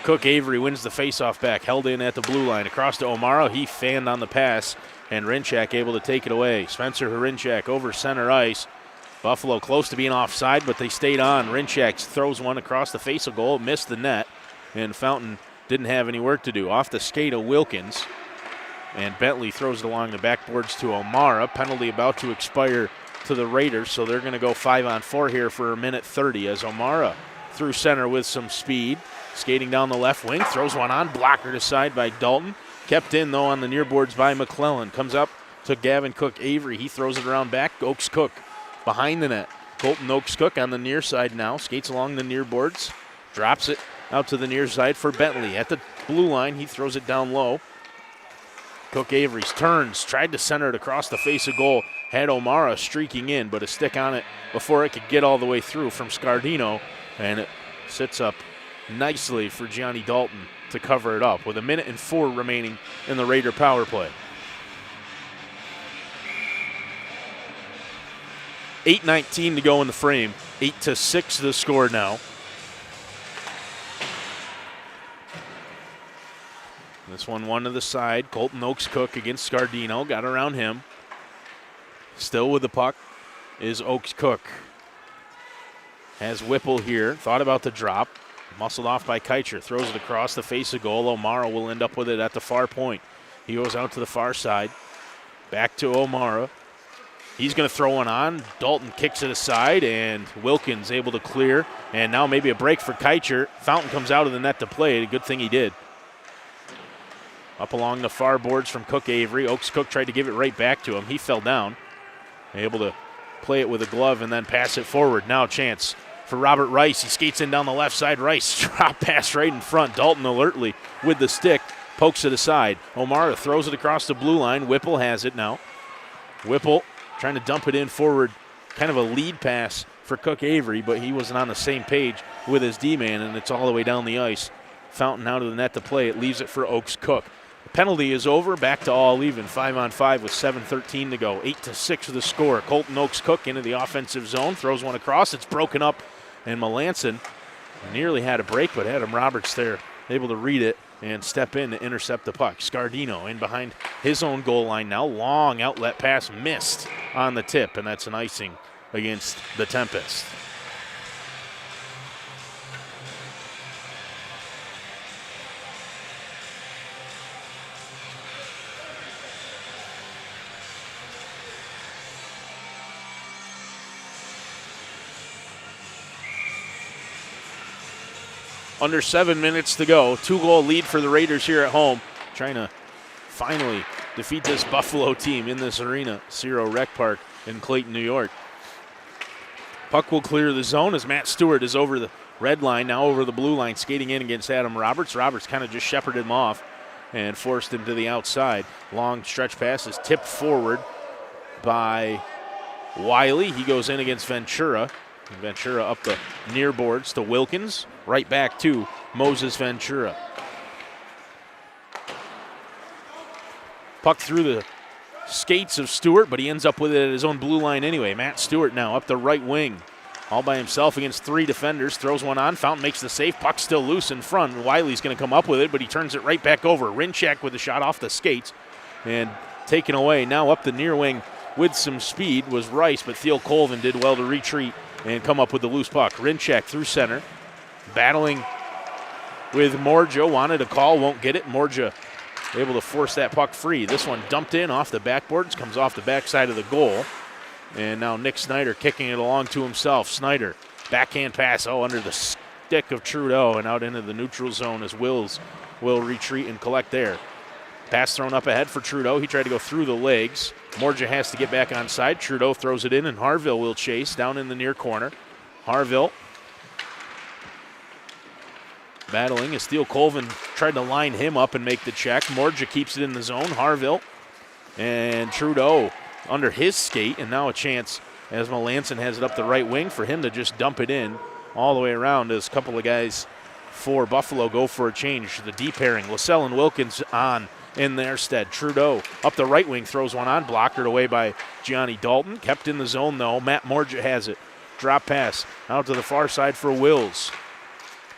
Cook Avery wins the faceoff back, held in at the blue line. Across to O'Mara, he fanned on the pass, and Hrinchak able to take it away. Spencer Hrinchak over center ice. Buffalo close to being offside, but they stayed on. Hrinchak throws one across the face of goal, missed the net, and Fountain didn't have any work to do. Off the skate of Wilkins, and Bentley throws it along the backboards to O'Mara. Penalty about to expire to the Raiders, so they're going to go 5-on-4 here for a minute 30 as O'Mara through center with some speed. Skating down the left wing, throws one on, blockered aside by Dalton. Kept in, though, on the near boards by McClellan. Comes up to Gavin Cook Avery. He throws it around back. Oaks Cook behind the net. Colton Oaks Cook on the near side now. Skates along the near boards. Drops it out to the near side for Bentley. At the blue line, he throws it down low. Cook Avery turns, tried to center it across the face of goal. Had O'Mara streaking in, but a stick on it before it could get all the way through from Scardino. And it sits up nicely for Gianni Dalton to cover it up with 1:04 remaining in the Raider power play. 8:19 to go in the frame. 8-6 the score now. This one to the side. Colton Oaks Cook against Scardino. Got around him. Still with the puck is Oaks Cook. Has Whipple here. Thought about the drop. Muscled off by Keicher. Throws it across the face of goal. O'Mara will end up with it at the far point. He goes out to the far side. Back to O'Mara. He's going to throw one on. Dalton kicks it aside, and Wilkins able to clear. And now maybe a break for Keicher. Fountain comes out of the net to play. A good thing he did. Up along the far boards from Cook Avery. Oaks Cook tried to give it right back to him. He fell down. Able to play it with a glove and then pass it forward. Now a chance for Robert Rice. He skates in down the left side. Rice, drop pass right in front. Dalton alertly with the stick, pokes it aside. O'Mara throws it across the blue line. Whipple has it now. Whipple trying to dump it in forward. Kind of a lead pass for Cook Avery, but he wasn't on the same page with his D-man, and it's all the way down the ice. Fountain out of the net to play. It leaves it for Oaks Cook. The penalty is over. Back to all even. 5-on-5 with 7:13 to go. 8-6 the score. Colton Oaks Cook into the offensive zone. Throws one across. It's broken up. And Melanson nearly had a break, but Adam Roberts there able to read it and step in to intercept the puck. Scardino in behind his own goal line now. Long outlet pass missed on the tip, and that's an icing against the Tempest. Under 7 minutes to go. 2-goal lead for the Raiders here at home. Trying to finally defeat this Buffalo team in this arena, Cerow Rec Park in Clayton, New York. Puck will clear the zone as Matt Stewart is over the red line, now over the blue line, skating in against Adam Roberts. Roberts kind of just shepherded him off and forced him to the outside. Long stretch pass is tipped forward by Wiley. He goes in against Ventura. Ventura up the near boards to Wilkins. Right back to Moses Ventura. Puck through the skates of Stewart, but he ends up with it at his own blue line anyway. Matt Stewart now up the right wing. All by himself against 3 defenders. Throws one on. Fountain makes the save. Puck still loose in front. Wiley's going to come up with it, but he turns it right back over. Hrinchak with a shot off the skates and taken away. Now up the near wing with some speed was Rice, but Theo Colvin did well to retreat and come up with the loose puck. Hrinchak through center. Battling with Morja. Wanted a call, won't get it. Morja able to force that puck free. This one dumped in off the backboards, comes off the backside of the goal. And now Nick Snyder kicking it along to himself. Snyder, backhand pass, under the stick of Trudeau and out into the neutral zone as Wills will retreat and collect there. Pass thrown up ahead for Trudeau. He tried to go through the legs. Morja has to get back on side. Trudeau throws it in, and Harville will chase down in the near corner. Harville battling as Theo Colvin tried to line him up and make the check. Morja keeps it in the zone. Harville and Trudeau under his skate, and now a chance as Melanson has it up the right wing for him to just dump it in all the way around as a couple of guys for Buffalo go for a change. The deep pairing, LaSalle and Wilkins on in their stead. Trudeau up the right wing throws one on, blockered away by Gianni Dalton. Kept in the zone though. Matt Morja has it. Drop pass out to the far side for Wills.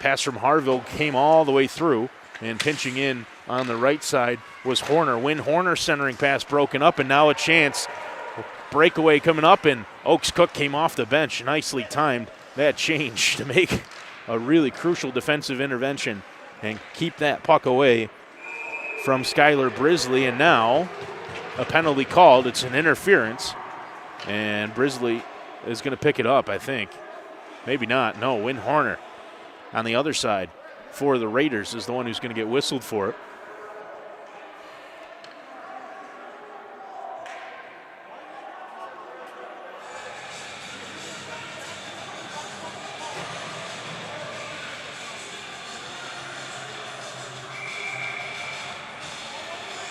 Pass from Harville came all the way through, and pinching in on the right side was Horner. Win Horner centering pass broken up, and now a chance. Breakaway coming up, and Oaks Cook came off the bench. Nicely timed that change to make a really crucial defensive intervention and keep that puck away from Skylar Brisley. And now a penalty called. It's an interference, and Brisley is going to pick it up, I think. Maybe not. No, Win Horner on the other side for the Raiders is the one who's going to get whistled for it.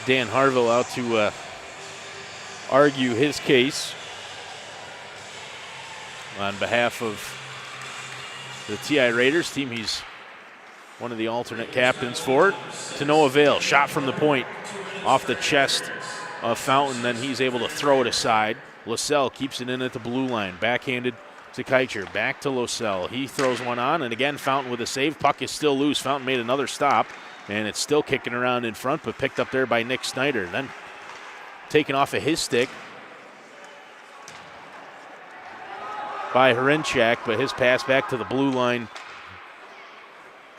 Dan Harville out to argue his case on behalf of the TI Raiders team. He's one of the alternate captains for it, to no avail. Shot from the point off the chest of Fountain, then he's able to throw it aside. LaSalle keeps it in at the blue line, backhanded to Keicher, back to LaSalle. He throws one on, and again Fountain with a save. Puck is still loose. Fountain made another stop, and it's still kicking around in front, but picked up there by Nick Snyder. Then taken off of his stick by Hrinchak, but his pass back to the blue line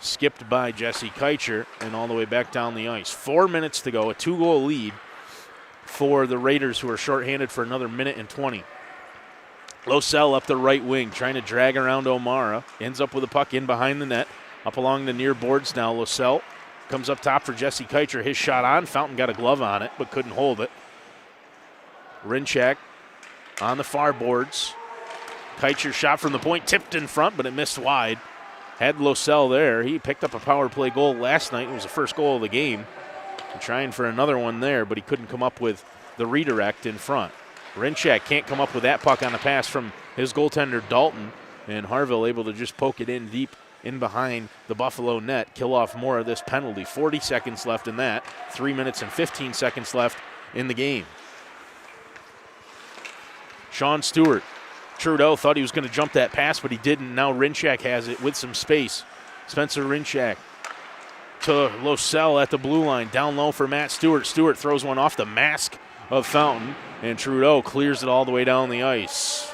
skipped by Jesse Keicher and all the way back down the ice. 4 minutes to go, a 2-goal lead for the Raiders, who are shorthanded for another minute and 20. LaSalle up the right wing, trying to drag around O'Mara. Ends up with a puck in behind the net. Up along the near boards now, LaSalle comes up top for Jesse Keicher. His shot on. Fountain got a glove on it, but couldn't hold it. Hrinchak on the far boards. Keicher shot from the point, tipped in front, but it missed wide. Had LaSalle there. He picked up a power play goal last night. It was the first goal of the game. Trying for another one there, but he couldn't come up with the redirect in front. Hrinchak can't come up with that puck on the pass from his goaltender Dalton, and Harville able to just poke it in deep in behind the Buffalo net, kill off more of this penalty. 40 seconds left in that. 3 minutes and 15 seconds left in the game. Sean Stewart. Trudeau thought he was going to jump that pass, but he didn't. Now Hrinchak has it with some space. Spencer Hrinchak to LaSalle at the blue line. Down low for Matt Stewart. Stewart throws one off the mask of Fountain, and Trudeau clears it all the way down the ice.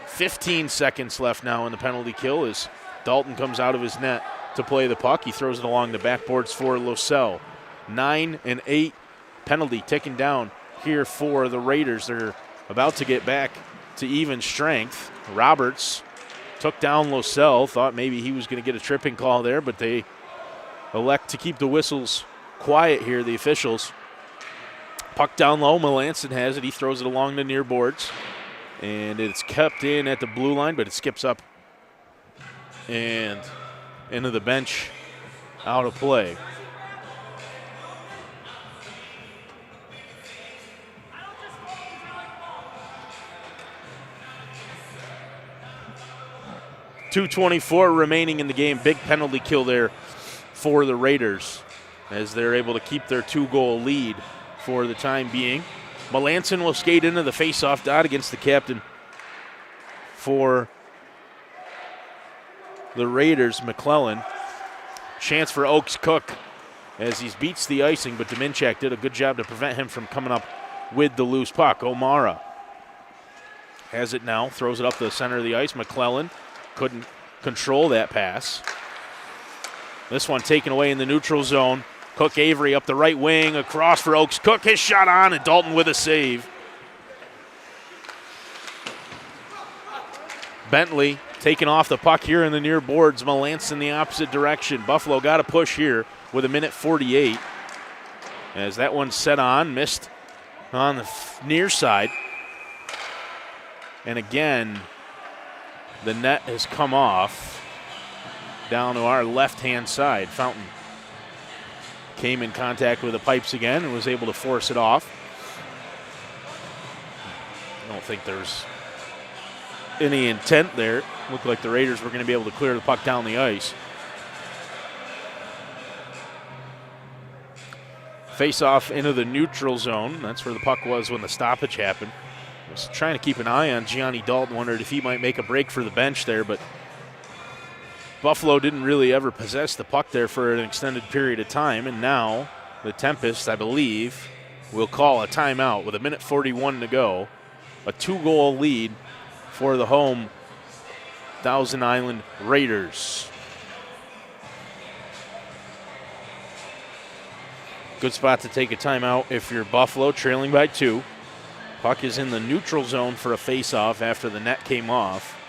15 seconds left now in the penalty kill as Dalton comes out of his net to play the puck. He throws it along the backboards for LaSalle. 9 and 8 penalty ticking down here for the Raiders. They're about to get back to even strength. Roberts took down LaSalle, thought maybe he was going to get a tripping call there, but they elect to keep the whistles quiet here, the officials. Puck down low, Melanson has it. He throws it along the near boards, and it's kept in at the blue line, but it skips up and into the bench, out of play. .224 remaining in the game. Big penalty kill there for the Raiders as they're able to keep their 2-goal lead for the time being. Melanson will skate into the face-off dot against the captain for the Raiders, McClellan. Chance for Oaks Cook as he beats the icing, but Dominchak did a good job to prevent him from coming up with the loose puck. O'Mara has it now, throws it up the center of the ice. McClellan couldn't control that pass. This one taken away in the neutral zone. Cook Avery up the right wing, across for Oaks Cook. His shot on, and Dalton with a save. Bentley taking off the puck here in the near boards. Melanson the opposite direction. Buffalo got a push here with a minute 48. As that one set on, missed on the near side. And again, the net has come off down to our left-hand side. Fountain came in contact with the pipes again and was able to force it off. I don't think there's any intent there. Looked like the Raiders were going to be able to clear the puck down the ice. Face-off into the neutral zone. That's where the puck was when the stoppage happened. Was trying to keep an eye on Gianni Dalton, wondered if he might make a break for the bench there, but Buffalo didn't really ever possess the puck there for an extended period of time, and now the Tempest, I believe, will call a timeout with 1:41 to go. A 2-goal lead for the home Thousand Island Raiders. Good spot to take a timeout if you're Buffalo, trailing by 2. Puck is in the neutral zone for a face-off after the net came off.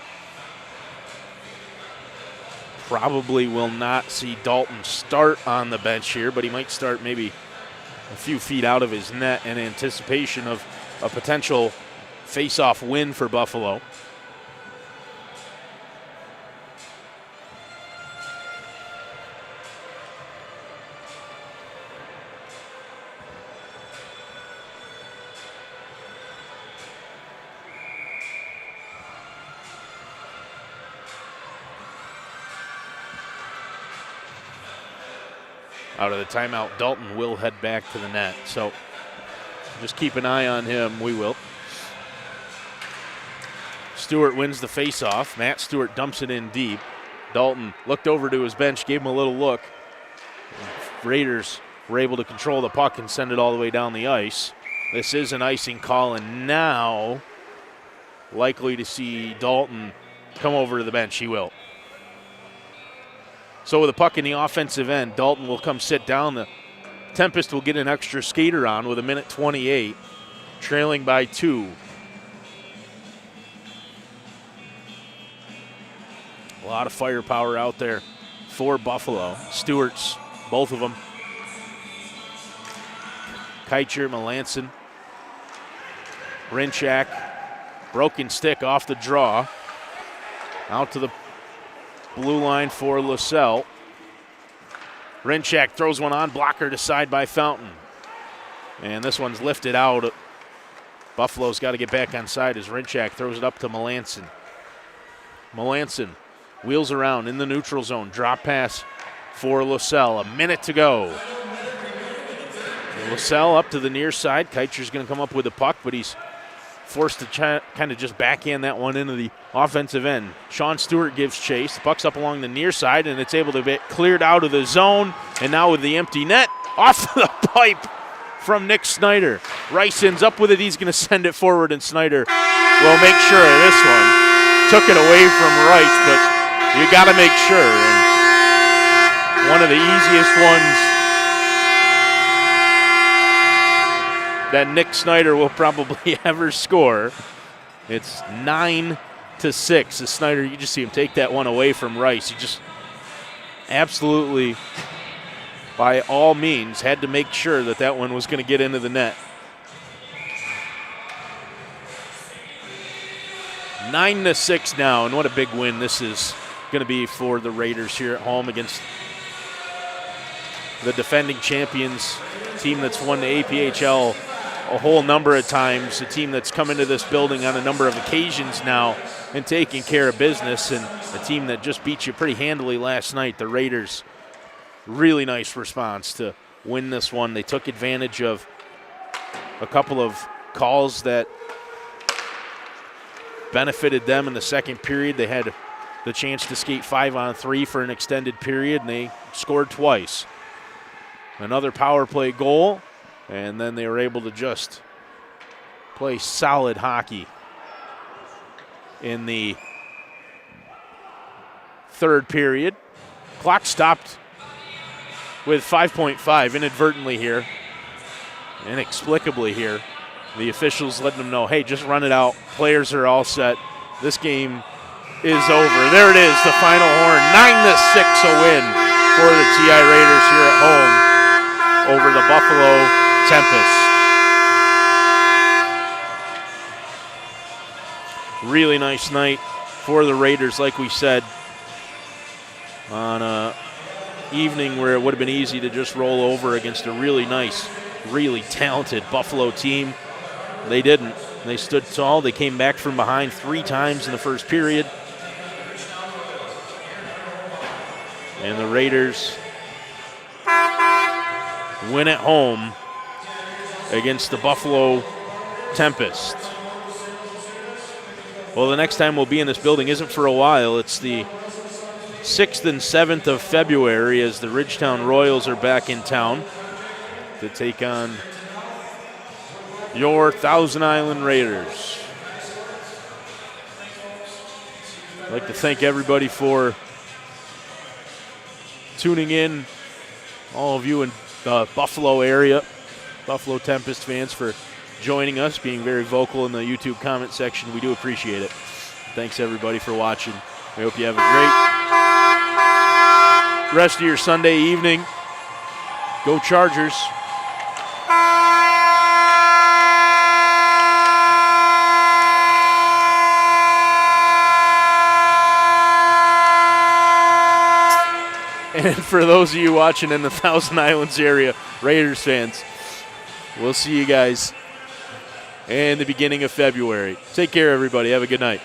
Probably will not see Dalton start on the bench here, but he might start maybe a few feet out of his net in anticipation of a potential face-off win for Buffalo. Out of the timeout, Dalton will head back to the net. So just keep an eye on him. We will. Stewart wins the faceoff. Matt Stewart dumps it in deep. Dalton looked over to his bench, gave him a little look. Raiders were able to control the puck and send it all the way down the ice. This is an icing call, and now likely to see Dalton come over to the bench. He will. So with the puck in the offensive end, Dalton will come sit down. The Tempest will get an extra skater on with 1:28, trailing by 2. A lot of firepower out there for Buffalo. Stewart's, both of them. Keicher, Melanson, Rinchak, broken stick off the draw. Out to the blue line for LaSalle. Rinchak throws one on, blocker to side by Fountain. And this one's lifted out. Buffalo's got to get back on side as Rinchak throws it up to Melanson. Melanson wheels around in the neutral zone. Drop pass for LaSalle. 1 minute to go. LaSalle up to the near side. Keicher's going to come up with the puck, but he's forced to kind of just backhand that one into the offensive end. Sean Stewart gives chase. The puck's up along the near side, and it's able to get cleared out of the zone. And now with the empty net, off the pipe from Nick Snyder. Rice ends up with it. He's going to send it forward, and Snyder will make sure of this one. Took it away from Rice, but you got to make sure. And one of the easiest ones that Nick Snyder will probably ever score. It's 9-6. As Snyder, you just see him take that one away from Rice. He just absolutely, by all means, had to make sure that that one was going to get into the net. 9-6 now, and what a big win this is going to be for the Raiders here at home against the defending champions, team that's won the APHL a whole number of times, a team that's come into this building on a number of occasions now and taking care of business, and a team that just beat you pretty handily last night. The Raiders, really nice response to win this one. They took advantage of a couple of calls that benefited them in the second period. They had the chance to skate 5-on-3 for an extended period, and they scored twice. Another power play goal, and then they were able to just play solid hockey in the third period. Clock stopped with 5.5 inadvertently here, inexplicably here. The officials letting them know, hey, just run it out. Players are all set. This game is over. There it is, the final horn. 9-6, a win for the TI Raiders here at home over the Buffalo Tempest. Really nice night for the Raiders, like we said, on an evening where it would have been easy to just roll over against a really nice, really talented Buffalo team. They didn't. They stood tall. They came back from behind 3 times in the first period. And the Raiders win at home against the Buffalo Tempest. Well, the next time we'll be in this building isn't for a while. It's the 6th and 7th of February as the Ridgetown Royals are back in town to take on your Thousand Island Raiders. I'd like to thank everybody for tuning in, all of you in the Buffalo area, Buffalo Tempest fans, for joining us, being very vocal in the YouTube comment section. We do appreciate it. Thanks everybody for watching. We hope you have a great rest of your Sunday evening. Go Chargers. And for those of you watching in the Thousand Islands area, Raiders fans, we'll see you guys in the beginning of February. Take care, everybody. Have a good night.